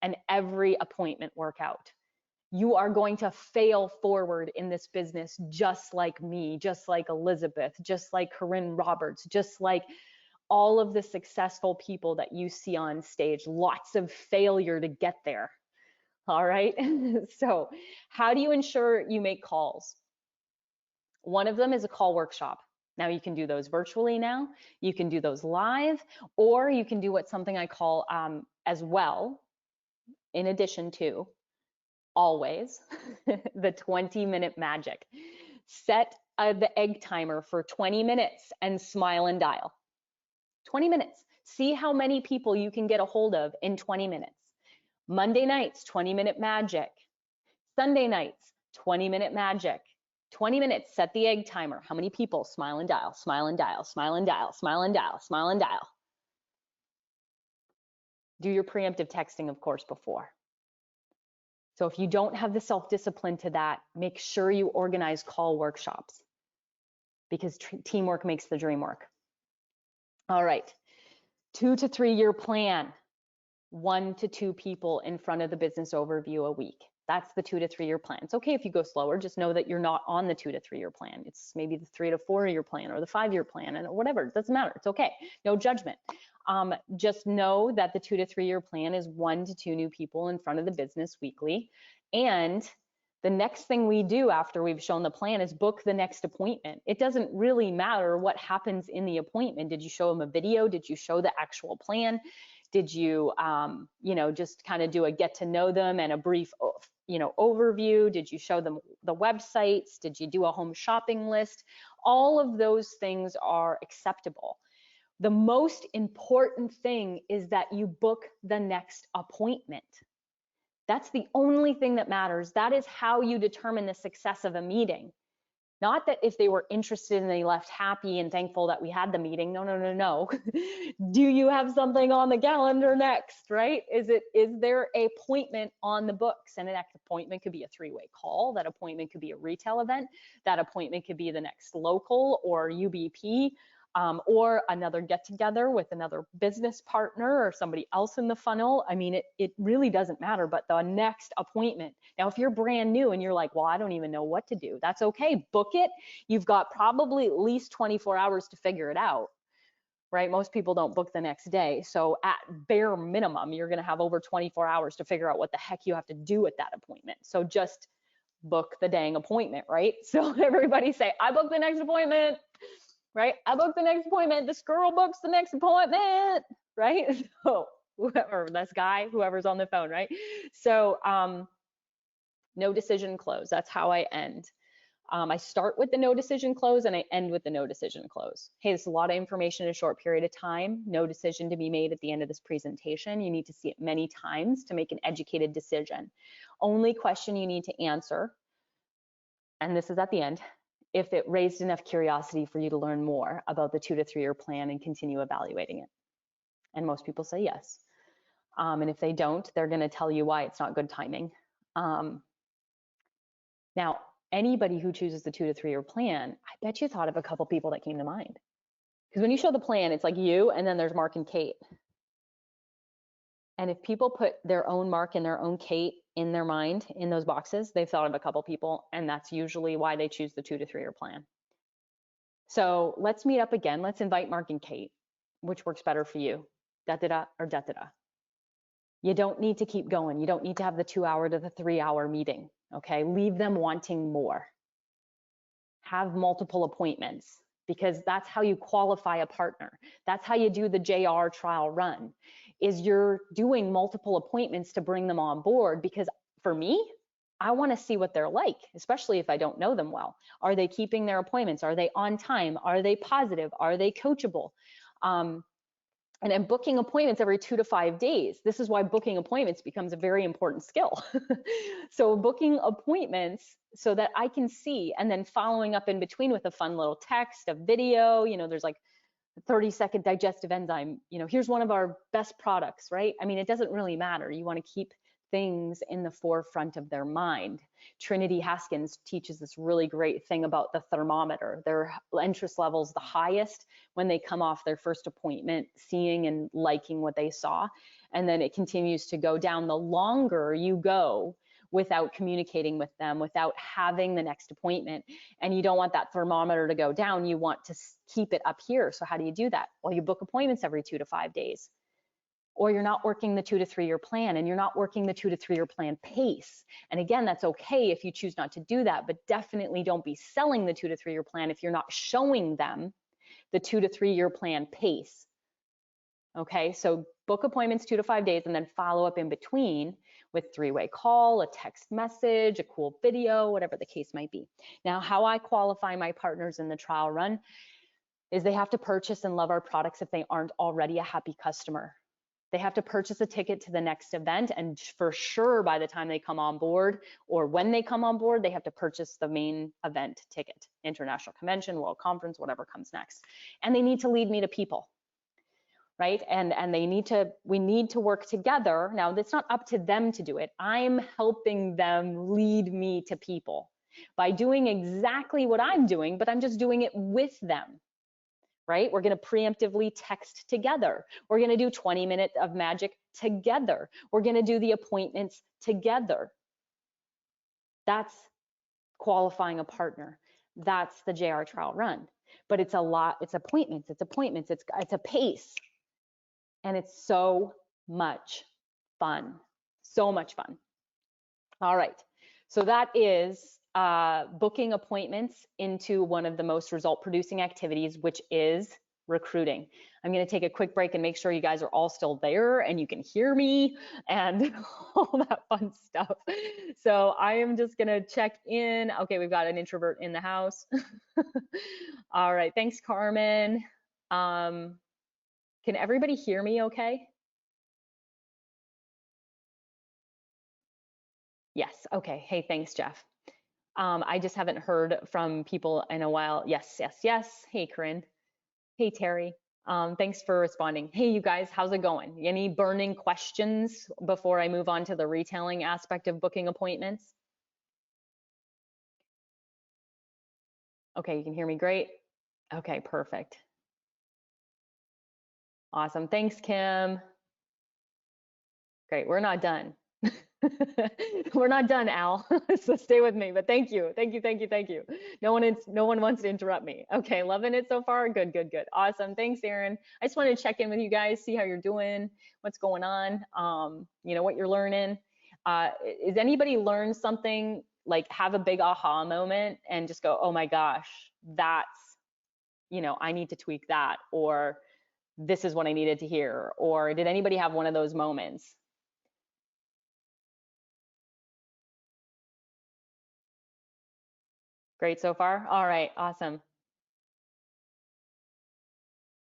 and every appointment work out. You are going to fail forward in this business just like me, just like Elizabeth, just like Corinne Roberts, just like all of the successful people that you see on stage. Lots of failure to get there. All right. So how do you ensure you make calls? One of them is a call workshop. Now you can do those virtually now, you can do those live, or you can do what something I call as well, in addition to always, the 20-minute magic. Set the egg timer for 20 minutes and smile and dial. 20 minutes. See how many people you can get a hold of in 20 minutes. Monday nights, 20-minute magic. Sunday nights, 20-minute magic. 20 minutes, set the egg timer. How many people? Smile and dial, smile and dial, smile and dial, smile and dial, smile and dial. Do your preemptive texting, of course, before. So if you don't have the self-discipline to that, make sure you organize call workshops, because teamwork makes the dream work. All right, 2 to 3 year plan, 1 to 2 people in front of the business overview a week. That's the 2 to 3 year plan. It's okay if you go slower, just know that you're not on the 2 to 3 year plan. It's maybe the 3 to 4 year plan or the 5 year plan, and whatever, it doesn't matter, it's okay, no judgment. Just know that the 2 to 3 year plan is 1 to 2 new people in front of the business weekly. And the next thing we do after we've shown the plan is book the next appointment. It doesn't really matter what happens in the appointment. Did you show them a video? Did you show the actual plan? Did you, just kind of do a get to know them and a brief, overview? Did you show them the websites? Did you do a home shopping list? All of those things are acceptable. The most important thing is that you book the next appointment. That's the only thing that matters. That is how you determine the success of a meeting. Not that if they were interested and they left happy and thankful that we had the meeting. No, no, no, no. Do you have something on the calendar next, right? Is there an appointment on the books? And an appointment could be a 3-way call. That appointment could be a retail event. That appointment could be the next local or UBP. Or another get together with another business partner or somebody else in the funnel. I mean, it really doesn't matter, but the next appointment. Now, if you're brand new and you're like, well, I don't even know what to do, that's okay, book it. You've got probably at least 24 hours to figure it out, right? Most people don't book the next day. So at bare minimum, you're gonna have over 24 hours to figure out what the heck you have to do at that appointment. So just book the dang appointment, right? So everybody say, I booked the next appointment. Right? I booked the next appointment. This girl books the next appointment, right? So whoever, this guy, whoever's on the phone, right? So no decision close. That's how I end. I start with the no decision close and I end with the no decision close. Hey, this is a lot of information in a short period of time. No decision to be made at the end of this presentation. You need to see it many times to make an educated decision. Only question you need to answer, and this is at the end, if it raised enough curiosity for you to learn more about the 2 to 3 year plan and continue evaluating it. And most people say yes. And if they don't, they're going to tell you why it's not good timing. Now, anybody who chooses the 2 to 3 year plan, I bet you thought of a couple people that came to mind. Because when you show the plan, it's like you and then there's Mark and Kate. And if people put their own Mark and their own Kate in their mind in those boxes, they've thought of a couple people, and that's usually why they choose the 2 to 3 year plan. So let's meet up again. Let's invite Mark and Kate. Which works better for you? Da-da-da or da-da-da? You don't need to keep going. You don't need to have the 2-hour to the 3-hour meeting, okay? Leave them wanting more. Have multiple appointments, because that's how you qualify a partner. That's how you do the JR trial run, is you're doing multiple appointments to bring them on board. Because for me, I want to see what they're like, especially if I don't know them well. Are they keeping their appointments? Are they on time? Are they positive? Are they coachable? And I'm booking appointments every 2 to 5 days. This is why booking appointments becomes a very important skill. So booking appointments so that I can see, and then following up in between with a fun little text, a video, there's like 30-second digestive enzyme, here's one of our best products, right? I mean, it doesn't really matter. You want to keep things in the forefront of their mind. Trinity Haskins teaches this really great thing about the thermometer. Their interest levels the highest when they come off their first appointment, seeing and liking what they saw. And then it continues to go down the longer you go without communicating with them, without having the next appointment. And you don't want that thermometer to go down. You want to keep it up here. So how do you do that? Well, you book appointments every 2 to 5 days. Or you're not working the 2 to 3 year plan, and you're not working the 2 to 3 year plan pace. And again, that's okay if you choose not to do that, but definitely don't be selling the 2 to 3 year plan if you're not showing them the 2 to 3 year plan pace. Okay, so book appointments 2 to 5 days and then follow up in between with 3-way call, a text message, a cool video, whatever the case might be. Now, how I qualify my partners in the trial run is they have to purchase and love our products if they aren't already a happy customer. They have to purchase a ticket to the next event, and for sure by the time they come on board or when they come on board, they have to purchase the main event ticket, international convention, world conference, whatever comes next. And they need to lead me to people, right? And we need to work together. Now, it's not up to them to do it. I'm helping them lead me to people by doing exactly what I'm doing, but I'm just doing it with them. Right? We're going to preemptively text together. We're going to do 20 minutes of magic together. We're going to do the appointments together. That's qualifying a partner. That's the JR trial run. But it's a lot, it's appointments, it's a pace. And it's so much fun. So much fun. All right. So that is booking appointments into one of the most result producing activities, which is recruiting. I'm going to take a quick break and make sure you guys are all still there and you can hear me and all that fun stuff. So I am just going to check in. Okay, we've got an introvert in the house. All right, thanks, Carmen. Can everybody hear me okay? Yes, okay. Hey, thanks, Jeff. I just haven't heard from people in a while. Yes, yes, yes. Hey, Corinne. Hey, Terry. Thanks for responding. Hey, you guys, how's it going? Any burning questions before I move on to the retailing aspect of booking appointments? Okay, you can hear me great. Okay, perfect. Awesome. Thanks, Kim. Great, we're not done. We're not done, Al. So stay with me. But thank you. No one wants to interrupt me. Okay, loving it so far. Good, good, good. Awesome. Thanks, Aaron. I just wanted to check in with you guys, see how you're doing, what's going on, what you're learning. Is anybody learn something, like have a big aha moment and just go, oh my gosh, that's, I need to tweak that, or this is what I needed to hear, or did anybody have one of those moments? Great so far? All right, awesome.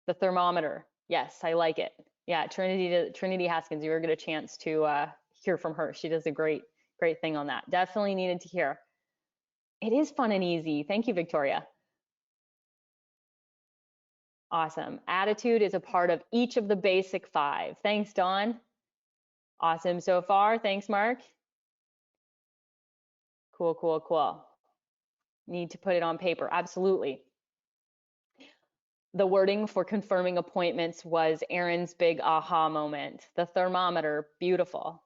The thermometer. Yes, I like it. Yeah, Trinity Haskins, you were get a chance to hear from her. She does a great thing on that. Definitely needed to hear. It is fun and easy. Thank you, Victoria. Awesome. Attitude is a part of each of the basic 5. Thanks, Dawn. Awesome so far. Thanks, Mark. Cool, cool, cool. Need to put it on paper. Absolutely. The wording for confirming appointments was Aaron's big aha moment. The thermometer, beautiful.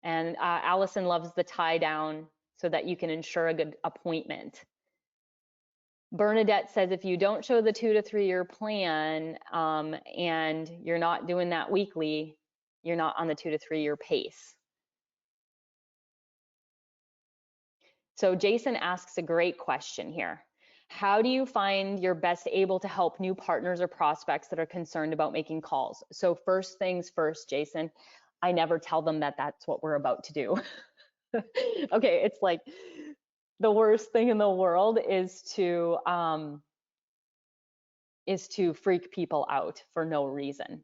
And Allison loves the tie down so that you can ensure a good appointment. Bernadette says if you don't show the 2 to 3 year plan and you're not doing that weekly, you're not on the 2 to 3 year pace. So Jason asks a great question here. How do you find you're best able to help new partners or prospects that are concerned about making calls? So first things first, Jason, I never tell them that that's what we're about to do. Okay, it's like the worst thing in the world is to freak people out for no reason.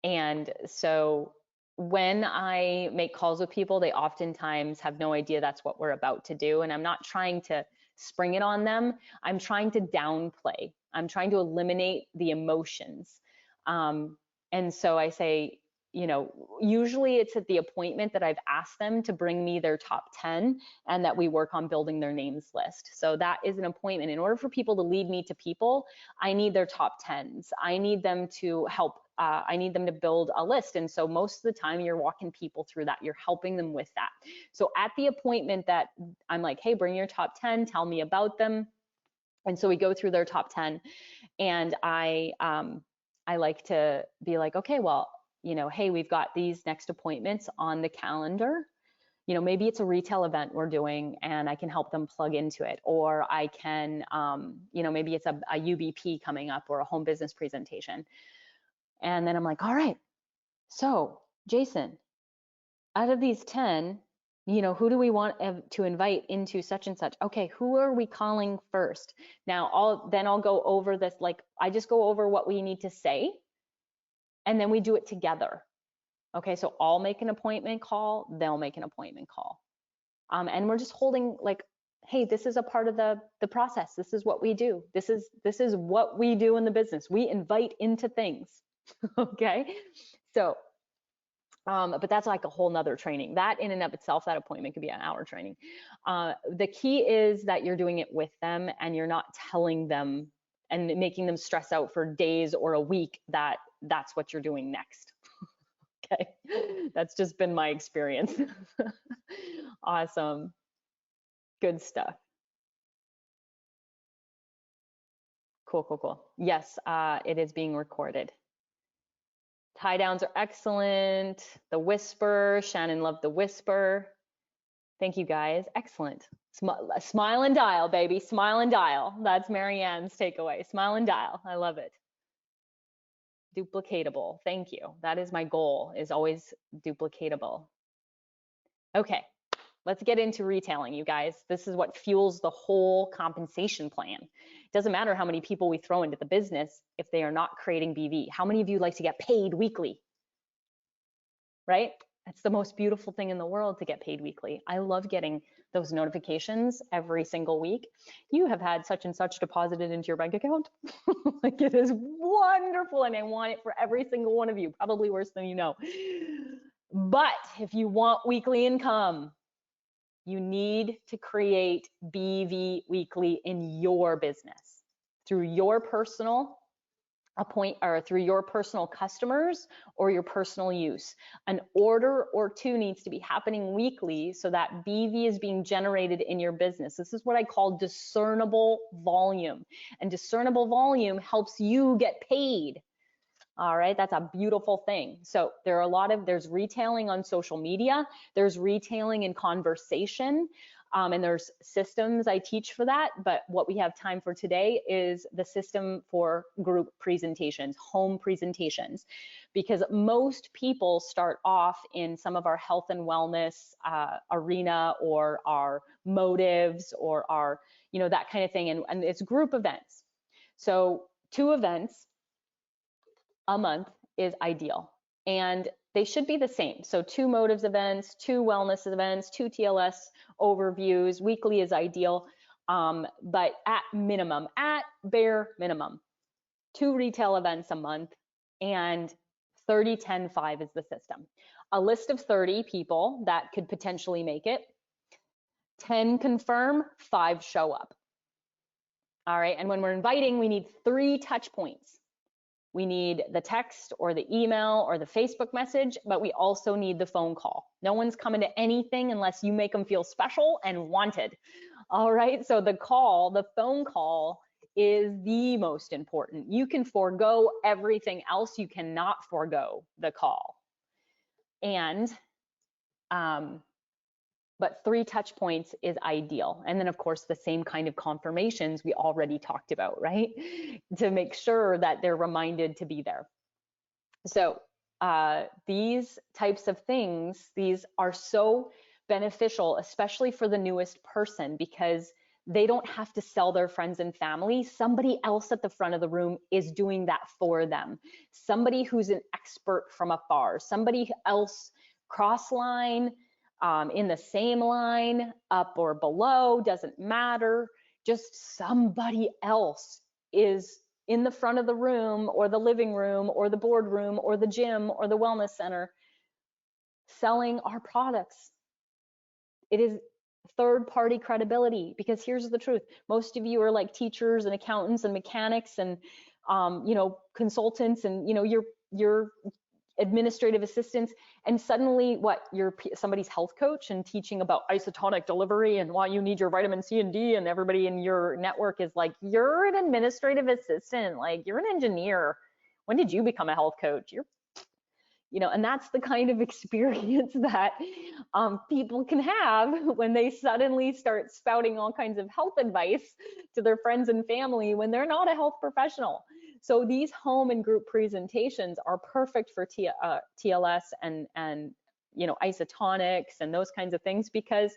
And so when I make calls with people, they oftentimes have no idea that's what we're about to do. And I'm not trying to spring it on them. I'm trying to downplay. I'm trying to eliminate the emotions. And so I say, you know, usually it's at the appointment that I've asked them to bring me their top 10 and that we work on building their names list. So that is an appointment. In order for people to lead me to people, I need their top 10s. I need them to help, I need them to build a list. And so most of the time you're walking people through that, you're helping them with that. So at the appointment that I'm like, hey, bring your top 10, tell me about them. And so we go through their top 10, and I like to be like, okay, well, you know, hey, we've got these next appointments on the calendar. You know, maybe it's a retail event we're doing and I can help them plug into it. Or I can, you know, maybe it's a UBP coming up or a home business presentation. And then I'm like, all right, so Jason, out of these 10, you know, who do we want to invite into such and such? Okay, who are we calling first? Now, I'll go over this, like, I just go over what we need to say, and then we do it together. Okay, so I'll make an appointment call, they'll make an appointment call. And we're just holding, like, hey, this is a part of the process. This is what we do. This is what we do in the business. We invite into things. Okay, so but that's like a whole nother training. That in and of itself, that appointment could be an hour training. The key is that you're doing it with them and you're not telling them and making them stress out for days or a week that that's what you're doing next. Okay, that's just been my experience. Awesome, good stuff. Cool, cool, cool. Yes, it is being recorded. Tie downs are excellent. The whisper, Shannon loved the whisper. Thank you guys, excellent. Smile and dial, baby, smile and dial. That's Marianne's takeaway, smile and dial, I love it. Duplicatable, thank you. That is my goal, is always duplicatable. Okay, let's get into retailing, you guys. This is what fuels the whole compensation plan. It doesn't matter how many people we throw into the business if they are not creating BV. How many of you like to get paid weekly? Right? It's the most beautiful thing in the world to get paid weekly. I love getting those notifications every single week. You have had such and such deposited into your bank account. Like, it is wonderful, and I want it for every single one of you, probably worse than you know. But if you want weekly income, you need to create BV weekly in your business through your personal through your personal customers or your personal use. An order or two needs to be happening weekly so that BV is being generated in your business. This is what I call discernible volume, and discernible volume helps you get paid. All right, that's a beautiful thing. So there are there's retailing on social media, there's retailing in conversation, and there's systems I teach for that. But what we have time for today is the system for group presentations, home presentations, because most people start off in some of our health and wellness arena, or our motives, or our, you know, that kind of thing. And it's group events. So 2 events a month is ideal, and they should be the same. So 2 motives events, 2 wellness events, 2 TLS overviews. Weekly is ideal, but at bare minimum, 2 retail events a month, and 30-10-5 is the system. A list of 30 people that could potentially make it. 10 confirm, 5 show up. All right, and when we're inviting, we need 3 touch points. We need the text or the email or the Facebook message, but we also need the phone call. No one's coming to anything unless you make them feel special and wanted. All right, so the phone call is the most important. You can forego everything else. You cannot forego the call. And, but 3 touch points is ideal. And then of course, the same kind of confirmations we already talked about, right? To make sure that they're reminded to be there. So these types of things, these are so beneficial, especially for the newest person, because they don't have to sell their friends and family. Somebody else at the front of the room is doing that for them. Somebody who's an expert from afar, somebody else cross line, in the same line, up or below, doesn't matter. Just somebody else is in the front of the room or the living room or the boardroom or the gym or the wellness center selling our products. It is third-party credibility, because here's the truth. Most of you are like teachers and accountants and mechanics and consultants and your administrative assistants, and suddenly what, you're somebody's health coach and teaching about isotonic delivery and why you need your vitamin C and D, and everybody in your network is like, you're an administrative assistant, like you're an engineer. When did you become a health coach? And that's the kind of experience that people can have when they suddenly start spouting all kinds of health advice to their friends and family when they're not a health professional. So these home and group presentations are perfect for TLS and isotonics and those kinds of things, because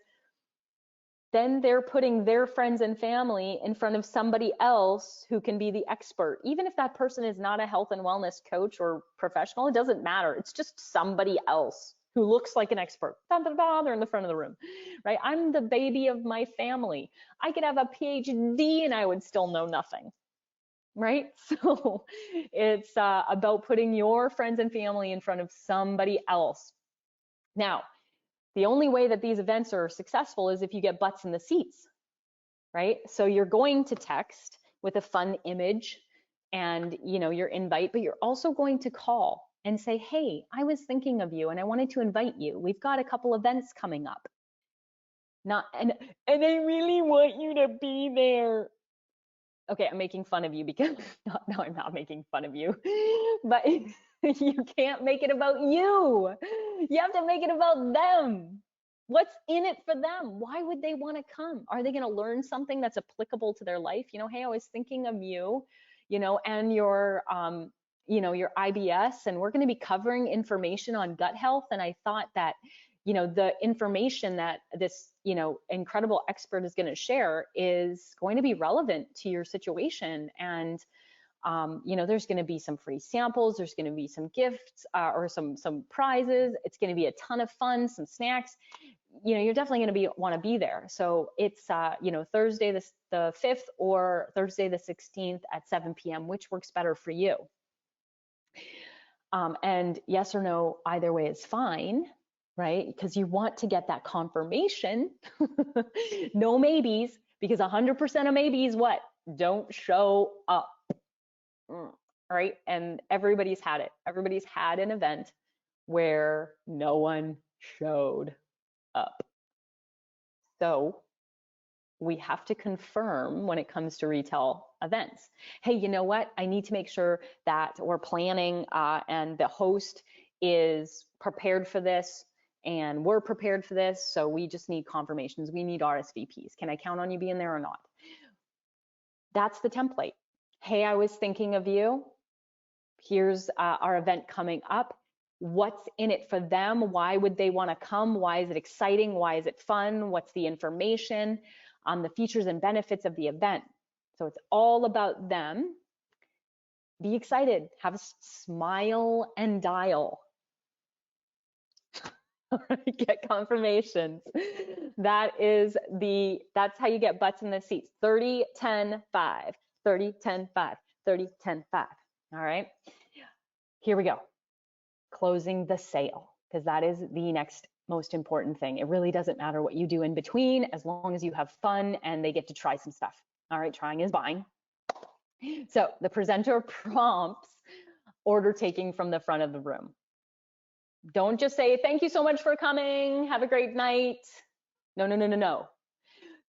then they're putting their friends and family in front of somebody else who can be the expert. Even if that person is not a health and wellness coach or professional, it doesn't matter. It's just somebody else who looks like an expert. Da, da, da, they're in the front of the room, right? I'm the baby of my family. I could have a PhD and I would still know nothing, right? So it's about putting your friends and family in front of somebody else. Now, the only way that these events are successful is if you get butts in the seats, right? So you're going to text with a fun image and your invite, but you're also going to call and say, hey, I was thinking of you and I wanted to invite you. We've got a couple events coming up. And I really want you to be there. Okay, I'm making fun of you because no, I'm not making fun of you, but you can't make it about you. You have to make it about them. What's in it for them? Why would they want to come? Are they going to learn something that's applicable to their life? Hey, I was thinking of you, and your IBS, and we're going to be covering information on gut health. And I thought that, the information that this, incredible expert is going to share is going to be relevant to your situation. And there's going to be some free samples, there's going to be some gifts or some prizes. It's going to be a ton of fun, some snacks. You're definitely going to want to be there. So it's Thursday the 5th or Thursday the 16th at 7 p.m. Which works better for you? And yes or no, either way is fine, right? Because you want to get that confirmation. No maybes, because 100% of maybes don't show up. Right? And everybody's had it. Everybody's had an event where no one showed up. So we have to confirm when it comes to retail events. Hey, you know what? I need to make sure that we're planning and the host is prepared for this and we're prepared for this. So we just need confirmations. We need RSVPs. Can I count on you being there or not? That's the template. Hey, I was thinking of you. Here's our event coming up. What's in it for them? Why would they want to come? Why is it exciting? Why is it fun? What's the information on the features and benefits of the event? So it's all about them. Be excited. Have a smile and dial. Get confirmations. That's how you get butts in the seats. 30, 10, 5, 30, 10, 5, 30, 10, 5. All right, here we go. Closing the sale, because that is the next most important thing. It really doesn't matter what you do in between, as long as you have fun and they get to try some stuff. All right, trying is buying. So the presenter prompts order taking from the front of the room. Don't just say, thank you so much for coming. Have a great night. No.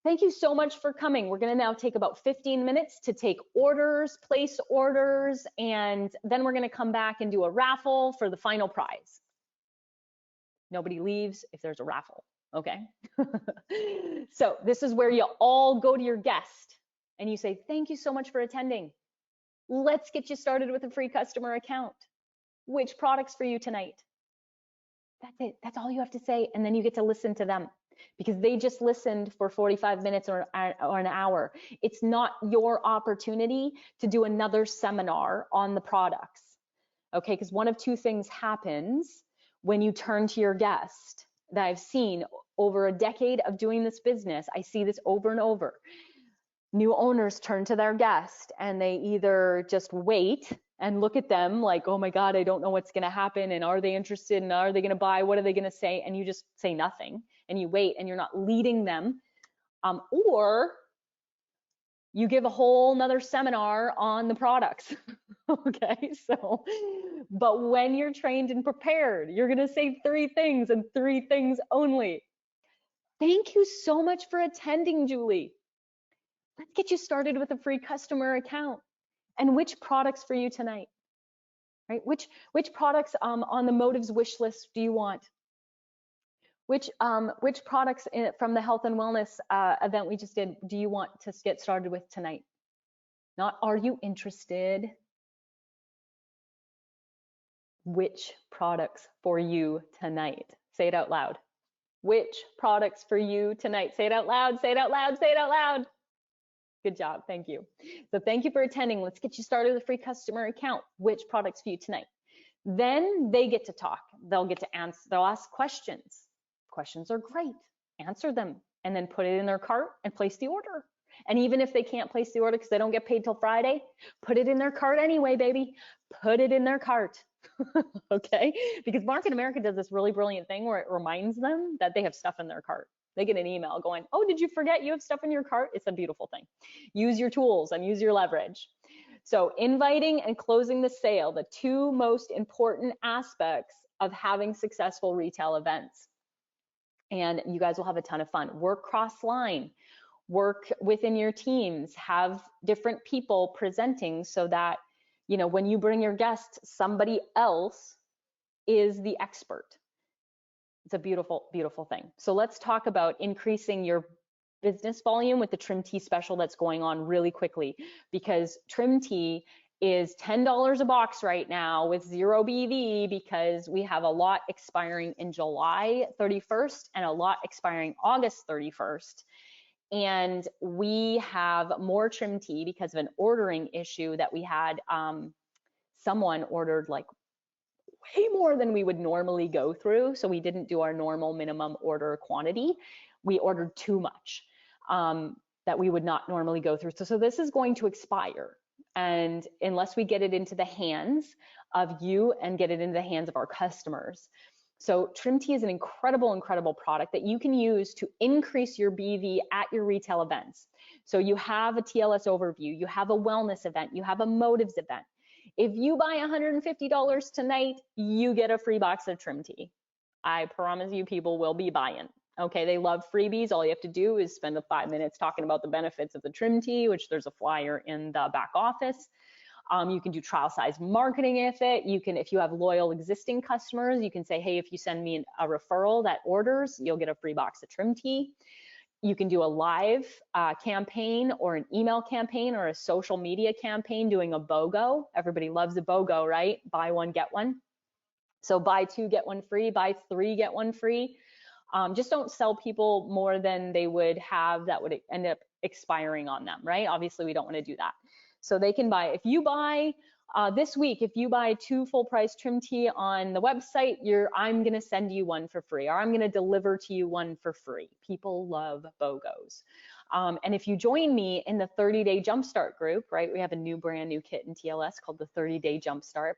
Thank you so much for coming. We're going to now take about 15 minutes to take orders, place orders, and then we're going to come back and do a raffle for the final prize. Nobody leaves if there's a raffle, okay? So this is where you all go to your guest and you say, thank you so much for attending. Let's get you started with a free customer account. Which products for you tonight? That's it. That's all you have to say. And then you get to listen to them, because they just listened for 45 minutes or an hour. It's not your opportunity to do another seminar on the products, okay? Because one of two things happens when you turn to your guest that I've seen over a decade of doing this business. I see this over and over. new owners turn to their guest and they either just wait and look at them like, oh my God, I don't know what's going to happen. And are they interested? And are they going to buy? What are they going to say? And you just say nothing and you wait and you're not leading them. Or you give a whole nother seminar on the products. Okay, so, but when you're trained and prepared, you're going to say 3 things and 3 things only. Thank you so much for attending, Julie. Let's get you started with a free customer account. And which products for you tonight, right? Which products on the Motives wish list do you want? Which products from the health and wellness event we just did do you want to get started with tonight? Not are you interested? Which products for you tonight? Say it out loud. Which products for you tonight? Say it out loud, say it out loud, say it out loud. Good job, thank you. So thank you for attending. Let's get you started with a free customer account. Which products for you tonight? Then they get to talk. They'll get to answer, they'll ask questions. Questions are great, answer them, and then put it in their cart and place the order. And even if they can't place the order because they don't get paid till Friday, put it in their cart anyway, baby. Put it in their cart. Okay, because Market America does this really brilliant thing where it reminds them that they have stuff in their cart. They get an email going, oh, did you forget you have stuff in your cart? It's a beautiful thing. Use your tools and use your leverage. So inviting and closing the sale, the 2 most important aspects of having successful retail events. And you guys will have a ton of fun. Work cross-line, work within your teams, have different people presenting so that, you know, when you bring your guests, somebody else is the expert. It's a beautiful, beautiful thing. So let's talk about increasing your business volume with the trim tea special that's going on really quickly, because trim tea is $10 a box right now with 0 BV because we have a lot expiring in July 31st and a lot expiring August 31st. And we have more trim tea because of an ordering issue that we had. Someone ordered like way more than we would normally go through. So we didn't do our normal minimum order quantity. We ordered too much that we would not normally go through. So this is going to expire. And unless we get it into the hands of you and get it into the hands of our customers. So trim tea is an incredible, incredible product that you can use to increase your BV at your retail events. So you have a TLS overview, you have a wellness event, you have a motives event. If you buy $150 tonight, you get a free box of trim tea. I promise you people will be buying. Okay, they love freebies. All you have to do is spend 5 minutes talking about the benefits of the trim tea, which there's a flyer in the back office. You can do trial size marketing if you have loyal existing customers, you can say, hey, if you send me a referral that orders, you'll get a free box of trim tea. You can do a live campaign or an email campaign or a social media campaign doing a BOGO. Everybody loves a BOGO, right? Buy one, get one. So buy 2, get 1 free, buy 3, get 1 free. Just don't sell people more than they would have that would end up expiring on them, right? Obviously, we don't want to do that. So they can buy, if you buy this week, if you buy 2 full price trim tea on the website, I'm going to send you 1 for free, or I'm going to deliver to you 1 for free. People love BOGOs. And if you join me in the 30-day jumpstart group, right, we have a brand new kit in TLS called the 30-day jumpstart.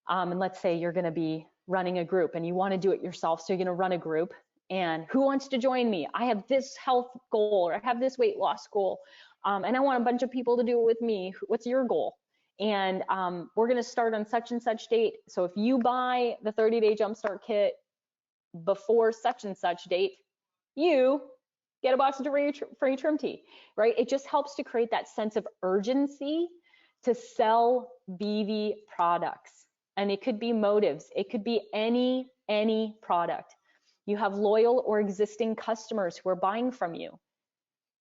And let's say you're going to be running a group and you want to do it yourself. So you're going to run a group, and who wants to join me? I have this health goal, or I have this weight loss goal. And I want a bunch of people to do it with me. What's your goal? And we're going to start on such and such date. So if you buy the 30-day jumpstart kit before such and such date, you get a box of free trim tea, right? It just helps to create that sense of urgency to sell BV products. And it could be motives. It could be any product. You have loyal or existing customers who are buying from you.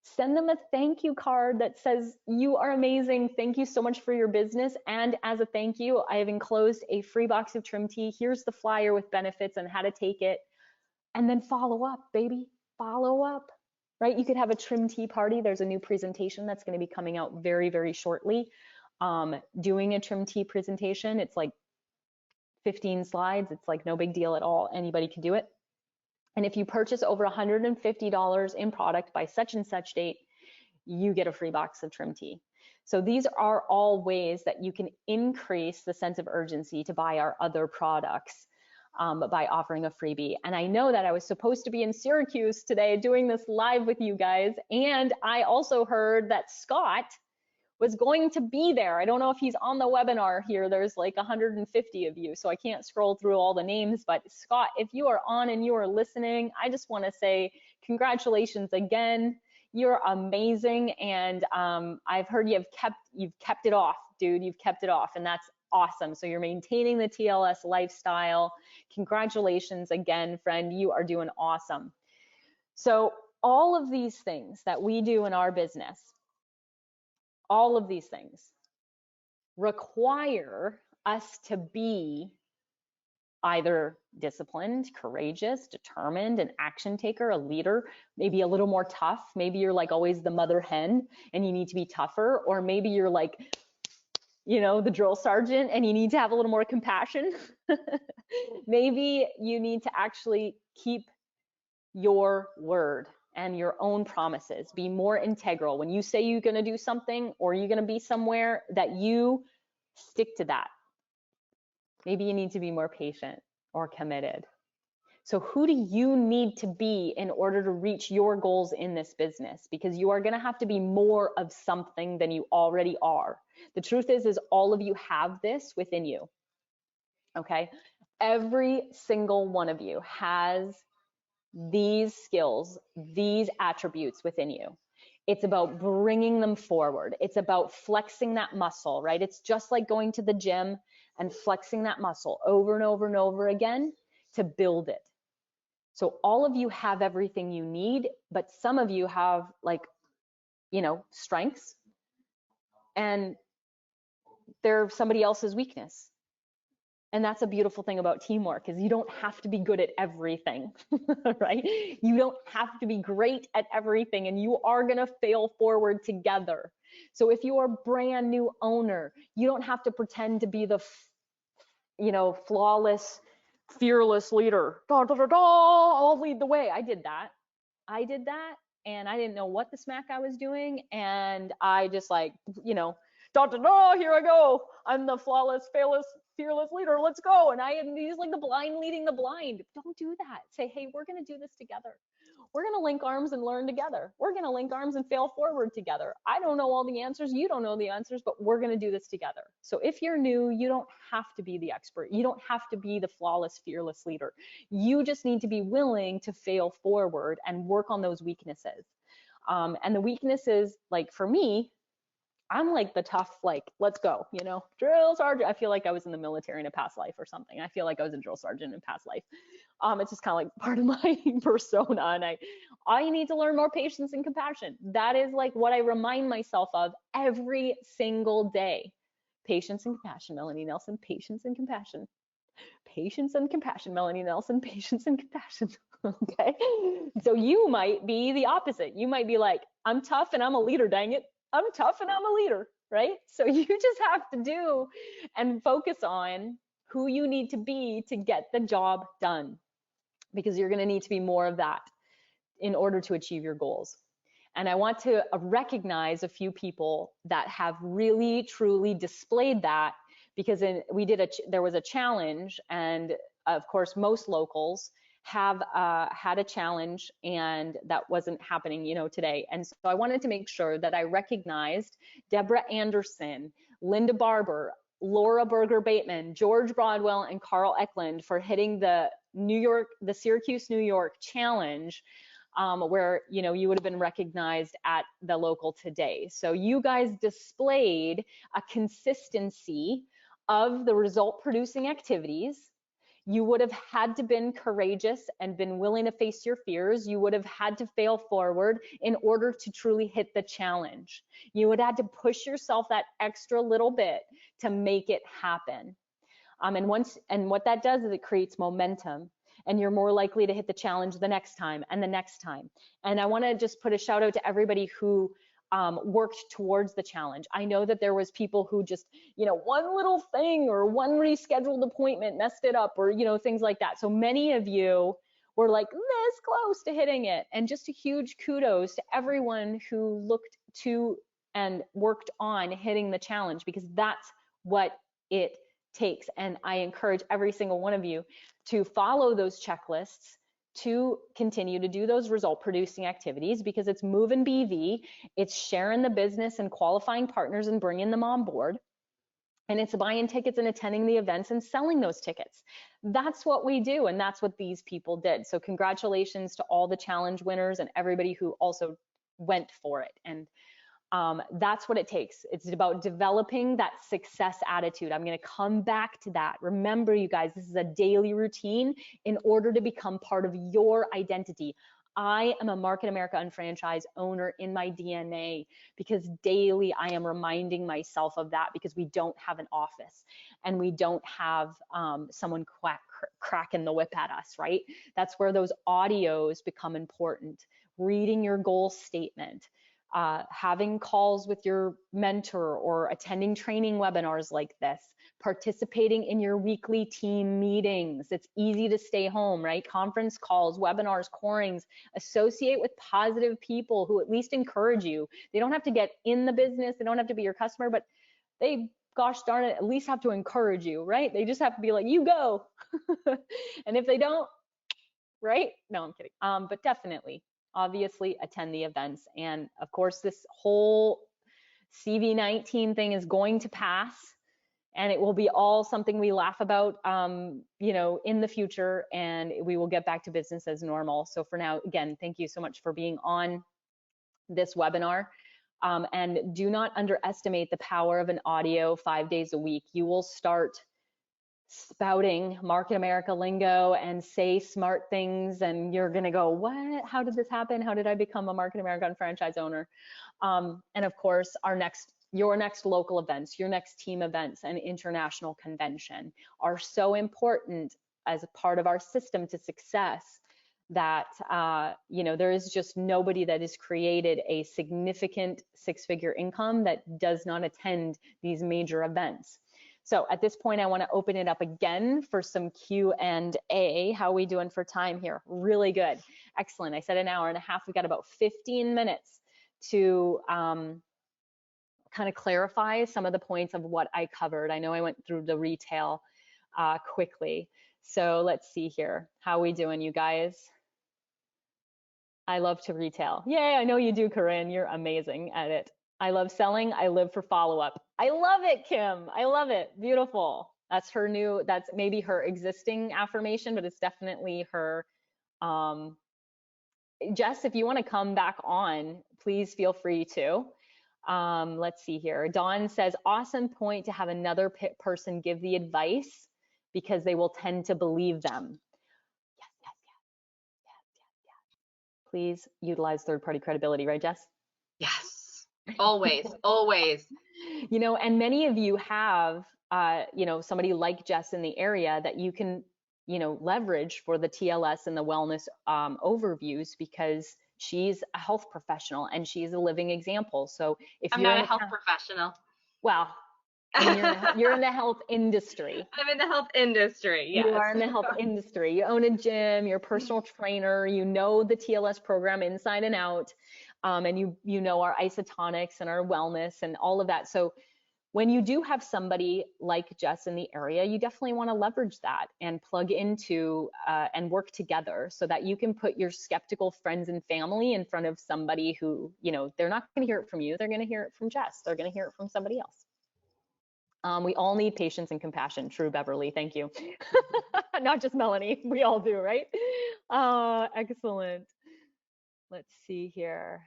Send them a thank you card that says, you are amazing. Thank you so much for your business. And as a thank you, I have enclosed a free box of trim tea. Here's the flyer with benefits and how to take it. And then follow up, baby, follow up, right? You could have a trim tea party. There's a new presentation that's going to be coming out very, very shortly. Doing a trim tea presentation, it's like 15 slides. It's like no big deal at all. Anybody can do it. And if you purchase over $150 in product by such and such date, you get a free box of trim tea. So these are all ways that you can increase the sense of urgency to buy our other products by offering a freebie. And I know that I was supposed to be in Syracuse today doing this live with you guys. And I also heard that Scott was going to be there. I don't know if he's on the webinar here. There's like 150 of you, so I can't scroll through all the names. But Scott, if you are on and you are listening, I just want to say congratulations again. You're amazing, and I've heard you've kept it off, dude. You've kept it off, and that's awesome. So you're maintaining the TLS lifestyle. Congratulations again, friend. You are doing awesome. So all of these things that we do in our business, all of these things require us to be either disciplined, courageous, determined, an action taker, a leader, maybe a little more tough. Maybe you're like always the mother hen and you need to be tougher, or maybe you're like, you know, the drill sergeant and you need to have a little more compassion. Maybe you need to actually keep your word and your own promises. Be more integral. When you say you're going to do something or you're going to be somewhere, that you stick to that. Maybe you need to be more patient or committed. So who do you need to be in order to reach your goals in this business? Because you are going to have to be more of something than you already are. The truth is all of you have this within you. Okay? Every single one of you has these skills, these attributes within you. It's about bringing them forward. It's about flexing that muscle, right? It's just like going to the gym and flexing that muscle over and over and over again to build it. So all of you have everything you need, but some of you have, like, you know, strengths, and they're somebody else's weakness. And that's a beautiful thing about teamwork, is you don't have to be good at everything, right? You don't have to be great at everything, and you are gonna fail forward together. So if you're a brand new owner, you don't have to pretend to be the, you know, flawless, fearless leader. Da, da, da, da, I'll lead the way. I did that, and I didn't know what the smack I was doing, and I just, like, you know, da, da, da, here I go. I'm the flawless, fearless leader. Let's go. And I am just like the blind leading the blind. Don't do that. Say, hey, we're going to do this together. We're going to link arms and learn together. We're going to link arms and fail forward together. I don't know all the answers. You don't know the answers, but we're going to do this together. So if you're new, you don't have to be the expert. You don't have to be the flawless, fearless leader. You just need to be willing to fail forward and work on those weaknesses. And the weaknesses, like for me, I'm like the tough, like, let's go, you know, drill sergeant. I feel like I was in the military in a past life or something. I feel like I was a drill sergeant in a past life. It's just kind of like part of my persona. And I need to learn more patience and compassion. That is like what I remind myself of every single day. Patience and compassion, Melanie Nelson, patience and compassion. Patience and compassion, Melanie Nelson, patience and compassion. Okay. So you might be the opposite. You might be like, I'm tough and I'm a leader, dang it. I'm tough and I'm a leader, right? So you just have to do and focus on who you need to be to get the job done, because you're going to need to be more of that in order to achieve your goals. And I want to recognize a few people that have really, truly displayed that, because there was a challenge, and of course, most locals have had a challenge, and that wasn't happening, you know, today. And so I wanted to make sure that I recognized Deborah Anderson, Linda Barber, Laura Berger Bateman, George Broadwell, and Carl Eklund for hitting the Syracuse, New York challenge, where, you know, you would have been recognized at the local today. So you guys displayed a consistency of the result producing activities. You would have had to been courageous and been willing to face your fears. You would have had to fail forward in order to truly hit the challenge. You would have had to push yourself that extra little bit to make it happen. And what that does is it creates momentum, and you're more likely to hit the challenge the next time and the next time. And I want to just put a shout out to everybody who worked towards the challenge. I know that there was people who just, you know, one little thing or one rescheduled appointment messed it up, or, you know, things like that. So many of you were like this close to hitting it. And just a huge kudos to everyone who looked to and worked on hitting the challenge, because that's what it takes. And I encourage every single one of you to follow those checklists, to continue to do those result producing activities, because it's moving BV, it's sharing the business and qualifying partners and bringing them on board. And it's buying tickets and attending the events and selling those tickets. That's what we do. And that's what these people did. So congratulations to all the challenge winners and everybody who also went for it. And that's what it takes. It's about developing that success attitude. I'm going to come back to that. Remember, you guys, this is a daily routine in order to become part of your identity. I am a Market America Unfranchised owner in my DNA, because daily I am reminding myself of that, because we don't have an office and we don't have someone cracking the whip at us, right? That's where those audios become important. Reading your goal statement, having calls with your mentor, or attending training webinars like this, participating in your weekly team meetings. It's easy to stay home, right? Conference calls, webinars, corings. Associate with positive people who at least encourage you. They don't have to get in the business, they don't have to be your customer, but they, gosh darn it, at least have to encourage you, right? They just have to be like, you go. And if they don't, right? No, I'm kidding. But definitely, obviously attend the events. And of course, this whole CV-19 thing is going to pass, and it will be all something we laugh about, you know, in the future, and we will get back to business as normal. So for now, again, thank you so much for being on this webinar. And do not underestimate the power of an audio 5 days a week. You will start spouting Market America lingo and say smart things, and you're gonna go, what? How did this happen? How did I become a Market America franchise owner? And of course, your next local events, your next team events and international convention are so important as a part of our system to success, that you know, there is just nobody that has created a significant six-figure income that does not attend these major events. So at this point, I want to open it up again for some Q&A. How are we doing for time here? Really good. Excellent. I said an hour and a half. We've got about 15 minutes to kind of clarify some of the points of what I covered. I know I went through the retail quickly. So let's see here. How are we doing, you guys? I love to retail. Yay, I know you do, Corinne. You're amazing at it. I love selling. I live for follow-up. I love it, Kim. I love it. Beautiful. That's her new, that's maybe her existing affirmation, but it's definitely her. Jess, if you want to come back on, please feel free to. Let's see here. Dawn says, awesome point to have another person give the advice, because they will tend to believe them. Yes, yes, yes, yes, yes, yes. Please utilize third-party credibility, right, Jess? Yes. Always, always. You know, and many of you have, you know, somebody like Jess in the area that you can, you know, leverage for the TLS and the wellness overviews, because she's a health professional and she's a living example. So if I'm you're not a health professional. Well, I mean, you're in the health industry. I'm in the health industry, yes. You are in the health industry. You own a gym, you're a personal trainer, you know the TLS program inside and out. And you know our isotonics and our wellness and all of that. So when you do have somebody like Jess in the area, you definitely want to leverage that and plug into and work together, so that you can put your skeptical friends and family in front of somebody who, you know, they're not going to hear it from you. They're going to hear it from Jess. They're going to hear it from somebody else. We all need patience and compassion. True, Beverly. Thank you. Not just Melanie. We all do, right? Excellent. Let's see here.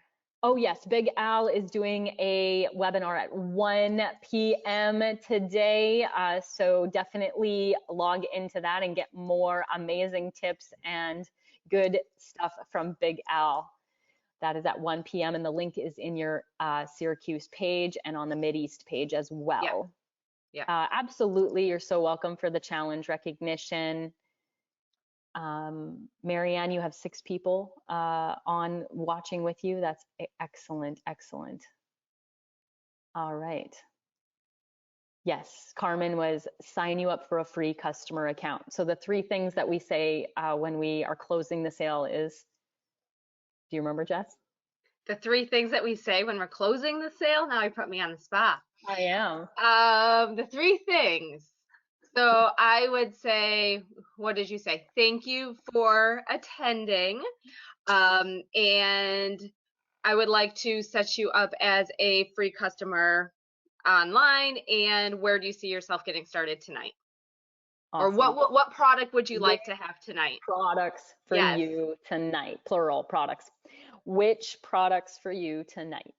Oh yes, Big Al is doing a webinar at 1 p.m. today. So definitely log into that and get more amazing tips and good stuff from Big Al. That is at 1 p.m. and the link is in your Syracuse page and on the Mideast page as well. Yeah. Absolutely, you're so welcome for the challenge recognition. Marianne, you have 6 people on watching with you. That's excellent, excellent. All right. Yes, Carmen was sign you up for a free customer account. So the 3 things that we say when we are closing the sale is, do you remember, Jess? The three things that we say when we're closing the sale. Now you put me on the spot. I am. The three things. So I would say, what did you say? Thank you for attending. And I would like to set you up as a free customer online. And where do you see yourself getting started tonight? Or Awesome. what product would you Which like to have tonight? products for Yes. you tonight? Plural products. Which products for you tonight?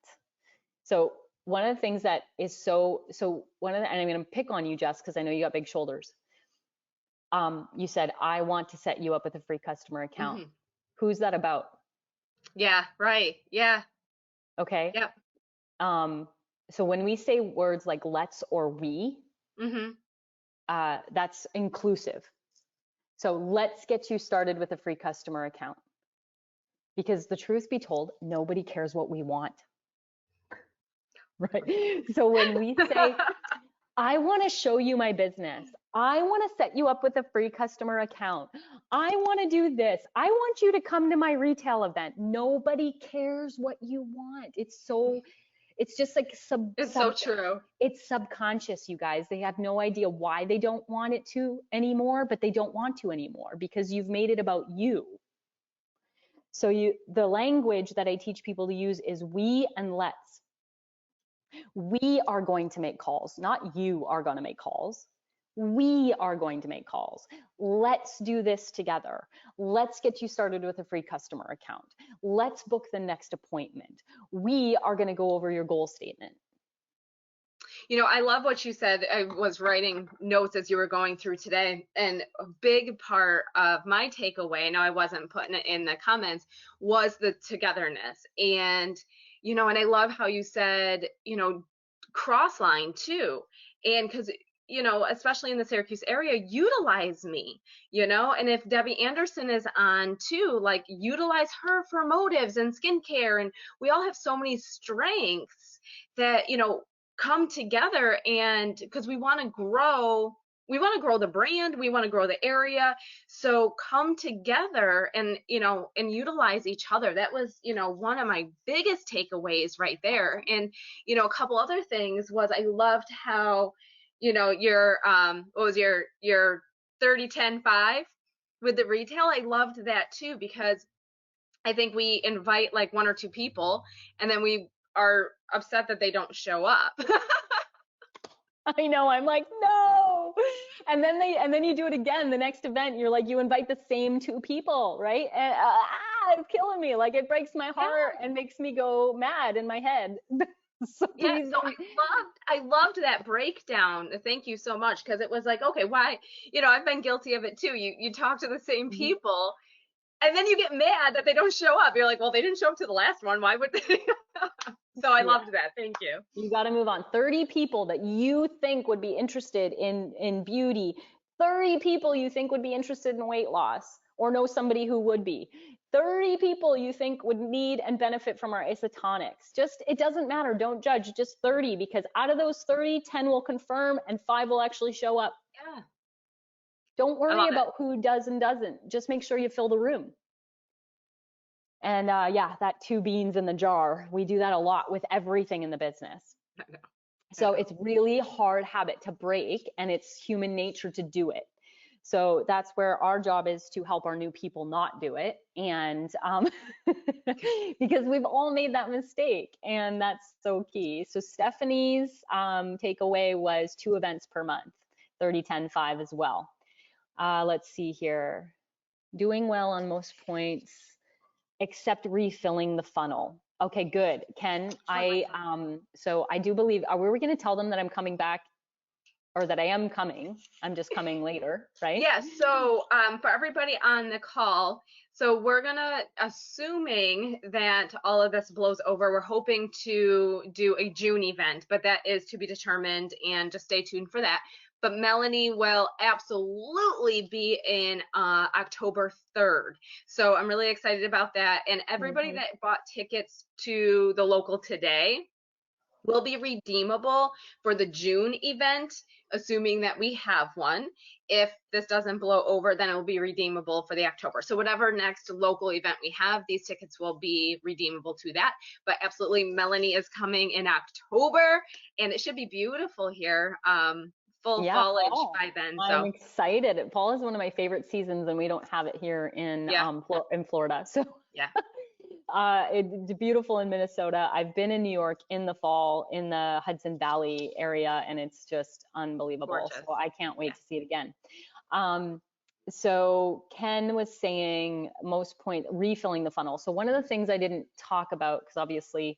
So one of the things that is one of the, and I'm going to pick on you, Jess, because I know you got big shoulders. You said, I want to set you up with a free customer account. Mm-hmm. Who's that about? Yeah, right. Yeah. Okay. Yep. So when we say words like let's or we, Mm-hmm. that's inclusive. So let's get you started with a free customer account. Because the truth be told, nobody cares what we want. Right? So when we say, I want to show you my business, I want to set you up with a free customer account, I want to do this, I want you to come to my retail event. Nobody cares what you want. It's just like It's so true. it's subconscious, you guys. They have no idea why they don't want it to anymore, but they don't want to anymore because you've made it about you. So the language that I teach people to use is we and let's. We are going to make calls, not you are going to make calls. We are going to make calls. Let's do this together. Let's get you started with a free customer account. Let's book the next appointment. We are going to go over your goal statement. You know, I love what you said. I was writing notes as you were going through today, and a big part of my takeaway, no, I wasn't putting it in the comments, was the togetherness. And, you know, and I love how you said, you know, cross line too. And because, you know, especially in the Syracuse area, utilize me, you know, and if Debbie Anderson is on too, like utilize her for motives and skincare. And we all have so many strengths that, you know, come together, and because we want to grow the brand, we want to grow the area, so come together and, you know, and utilize each other. That was, you know, one of my biggest takeaways right there. And, you know, a couple other things was I loved how, you know, your what was your 30-10-5 with the retail. I loved that too, because I think we invite like one or two people and then we are upset that they don't show up. I know, I'm like, no. And then you do it again the next event. You're like, you invite the same two people, right? And it's killing me. Like it breaks my heart Yeah. and makes me go mad in my head. So Yeah, please so I loved that breakdown. Thank you so much, because it was like, okay, why, you know, I've been guilty of it too. You talk to the same people and then you get mad that they don't show up. You're like, well, they didn't show up to the last one. Why would they? So I yeah. loved that. Thank you. You got to move on. 30 people that you think would be interested in beauty. 30 people you think would be interested in weight loss or know somebody who would be. 30 people you think would need and benefit from our isotonics. Just, it doesn't matter. Don't judge. Just 30, because out of those 30, 10 will confirm and 5 will actually show up. Yeah. Don't I worry love it. about who does and doesn't. Just make sure you fill the room. And yeah, that 2 beans in the jar, we do that a lot with everything in the business. So it's really hard habit to break, and it's human nature to do it. So that's where our job is, to help our new people not do it. And because we've all made that mistake, and that's so key. So Stephanie's takeaway was 2 events per month, 30-10-5 as well. Let's see here. Doing well on most points, except refilling the funnel. Okay, good. Ken, so I do believe, are we going to tell them that I'm coming back, or that I am coming? I'm just coming later, right? Yeah, so for everybody on the call, so we're gonna, assuming that all of this blows over, we're hoping to do a June event, but that is to be determined, and just stay tuned for that. But Melanie will absolutely be in October 3rd. So I'm really excited about that. And everybody that bought tickets to the local today, will be redeemable for the June event, assuming that we have one. If this doesn't blow over, then it will be redeemable for the October. So whatever next local event we have, these tickets will be redeemable to that. But absolutely, Melanie is coming in October, and it should be beautiful here. Full Yeah, foliage fall. by then. I'm So excited. Fall is one of my favorite seasons, and we don't have it here in yeah, in Florida. So yeah, it's beautiful in Minnesota. I've been in New York in the fall in the Hudson Valley area, and it's just unbelievable. gorgeous. So I can't Yeah. wait to see it again. Um, so Ken was saying refilling the funnel. So one of the things I didn't talk about, because obviously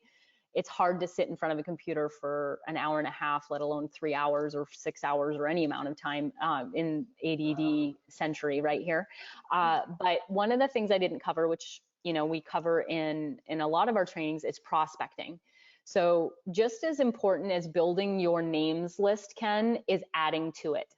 it's hard to sit in front of a computer for an hour and a half, let alone 3 hours or 6 hours or any amount of time in ADD century right here. But one of the things I didn't cover, which we cover in a lot of our trainings, is prospecting. So just as important as building your names list, Ken, is adding to it.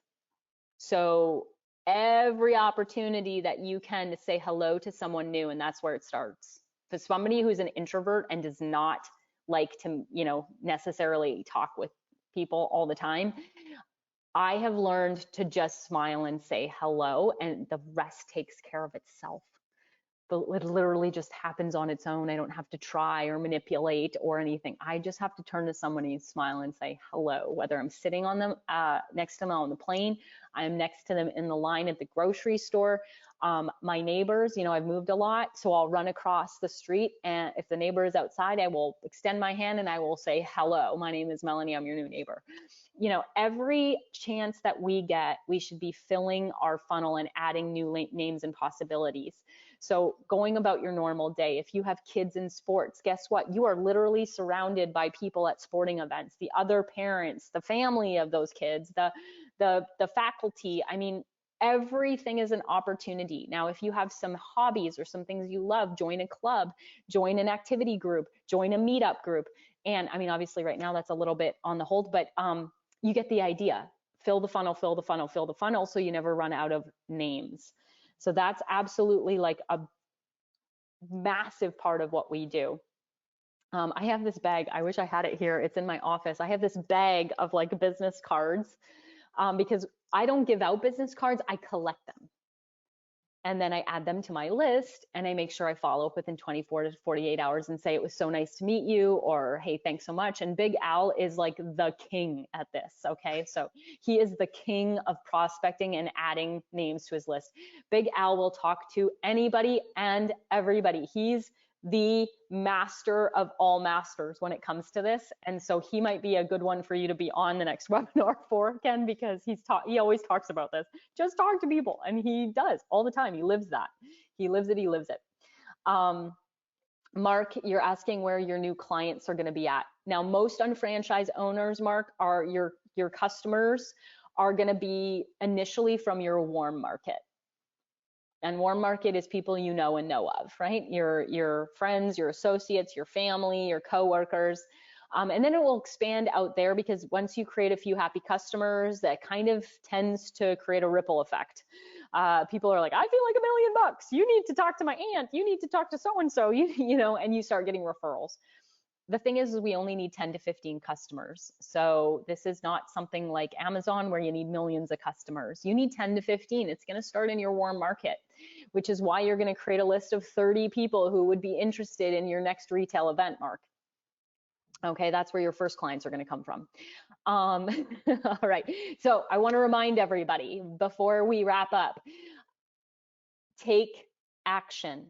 So every opportunity that you can to say hello to someone new, and that's where it starts. For somebody who's an introvert and does not like to, necessarily talk with people all the time, I have learned to just smile and say hello, and the rest takes care of itself. It literally just happens on its own. I don't have to try or manipulate or anything. I just have to turn to somebody and smile and say hello, whether I'm sitting on them next to them on the plane, I'm next to them in the line at the grocery store. My neighbors, I've moved a lot, so I'll run across the street, and if the neighbor is outside, I will extend my hand and I will say, hello, my name is Melanie, I'm your new neighbor. Every chance that we get, we should be filling our funnel and adding new names and possibilities. So going about your normal day, if you have kids in sports, guess what? You are literally surrounded by people at sporting events, the other parents, the family of those kids, the faculty. I mean, everything is an opportunity. Now, if you have some hobbies or some things you love, join a club, join an activity group, join a meetup group. And I mean, obviously right now that's a little bit on the hold, but you get the idea. Fill the funnel, fill the funnel, fill the funnel, so you never run out of names. So that's absolutely like a massive part of what we do. I have this bag. I wish I had it here. It's in my office. I have this bag of like business cards because I don't give out business cards. I collect them. And then I add them to my list, and I make sure I follow up within 24 to 48 hours and say, it was so nice to meet you, or hey, thanks so much. And Big Al is like the king at this, okay? So he is the king of prospecting and adding names to his list. Big Al will talk to anybody and everybody. He's the master of all masters when it comes to this. And so he might be a good one for you to be on the next webinar for, Ken, because he always talks about this. Just talk to people, and he does all the time. He lives that. He lives it, he lives it. Mark, you're asking where your new clients are gonna be at. Now, most unfranchised owners, Mark, are your customers are gonna be initially from your warm market. And warm market is people you know and know of, right? Your friends, your associates, your family, your coworkers. And then it will expand out there, because once you create a few happy customers, that kind of tends to create a ripple effect. People are like, I feel like $1 million. You need to talk to my aunt. You need to talk to so-and-so, and you start getting referrals. The thing is we only need 10 to 15 customers. So this is not something like Amazon where you need millions of customers. You need 10 to 15. It's going to start in your warm market, which is why you're going to create a list of 30 people who would be interested in your next retail event, Mark. Okay, that's where your first clients are going to come from. All right, so I want to remind everybody before we wrap up, take action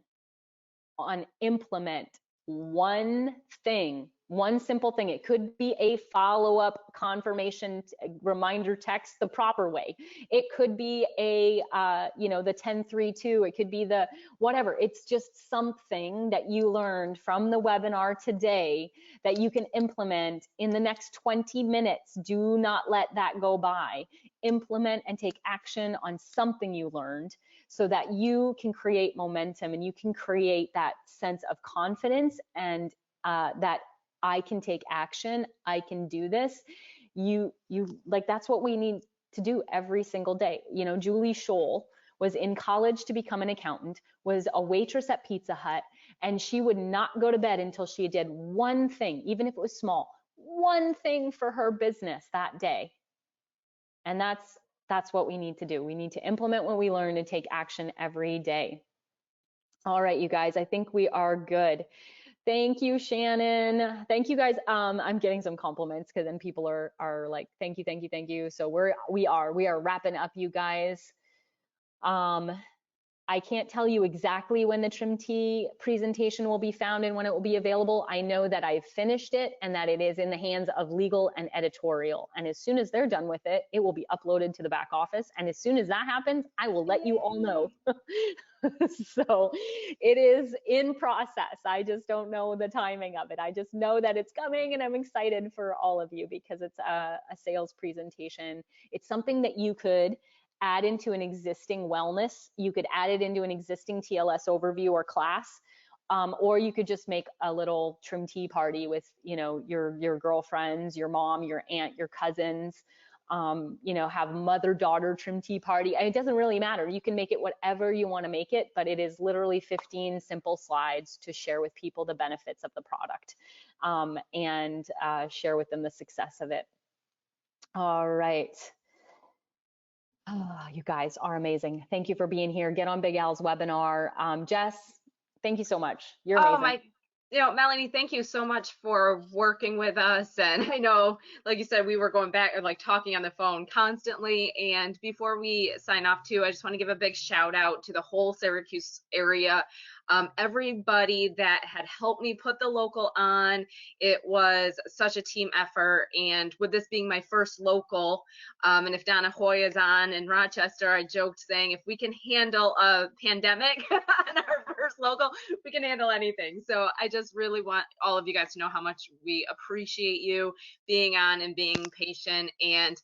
on implement one thing, one simple thing. It could be a follow-up confirmation reminder text the proper way. It could be a, the 10-3-2. It could be the whatever. It's just something that you learned from the webinar today that you can implement in the next 20 minutes. Do not let that go by. Implement and take action on something you learned, so that you can create momentum and you can create that sense of confidence and that I can take action, I can do this. You like, that's what we need to do every single day. Julie Scholl was in college to become an accountant, was a waitress at Pizza Hut, and she would not go to bed until she did one thing, even if it was small, one thing for her business that day. And that's what we need to do. We need to implement what we learn and take action every day. All right, you guys, I think we are good. Thank you, Shannon. Thank you guys. I'm getting some compliments because then people are like, thank you, thank you, thank you. So we are wrapping up, you guys. I can't tell you exactly when the Trim Tea presentation will be found and when it will be available. I know that I've finished it and that it is in the hands of legal and editorial. And as soon as they're done with it, it will be uploaded to the back office. And as soon as that happens, I will let you all know. So it is in process. I just don't know the timing of it. I just know that it's coming and I'm excited for all of you because it's a sales presentation. It's something that you could add into an existing wellness. You could add it into an existing TLS overview or class, or you could just make a little Trim Tea party with, you know, your girlfriends, your mom, your aunt, your cousins. You know, have mother-daughter Trim Tea party. It doesn't really matter. You can make it whatever you want to make it, but it is literally 15 simple slides to share with people the benefits of the product, and share with them the success of it. All right. Oh, you guys are amazing. Thank you for being here. Get on Big Al's webinar. Jess, thank you so much. You're amazing. Melanie, thank you so much for working with us. And I know, like you said, we were going back and like talking on the phone constantly. And before we sign off too, I just want to give a big shout out to the whole Syracuse area. Everybody that had helped me put the local on. It was such a team effort. And with this being my first local, and if Donna Hoy is on in Rochester, I joked saying, if we can handle a pandemic on our first local, we can handle anything. So I just really want all of you guys to know how much we appreciate you being on and being patient, and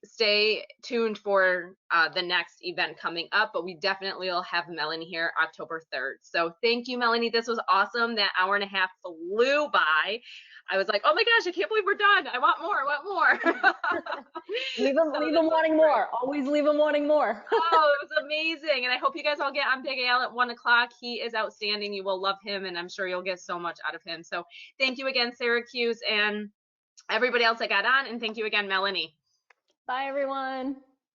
stay tuned for the next event coming up, but we definitely will have Melanie here October 3rd. So thank you, Melanie. This was awesome. That hour and a half flew by. I was like, oh my gosh, I can't believe we're done. I want more, leave them wanting more. Always leave them wanting more. Oh, it was amazing. And I hope you guys all get on Big Al at 1 o'clock. He is outstanding. You will love him, and I'm sure you'll get so much out of him. So thank you again, Syracuse, and everybody else that got on. And thank you again, Melanie. Bye, everyone.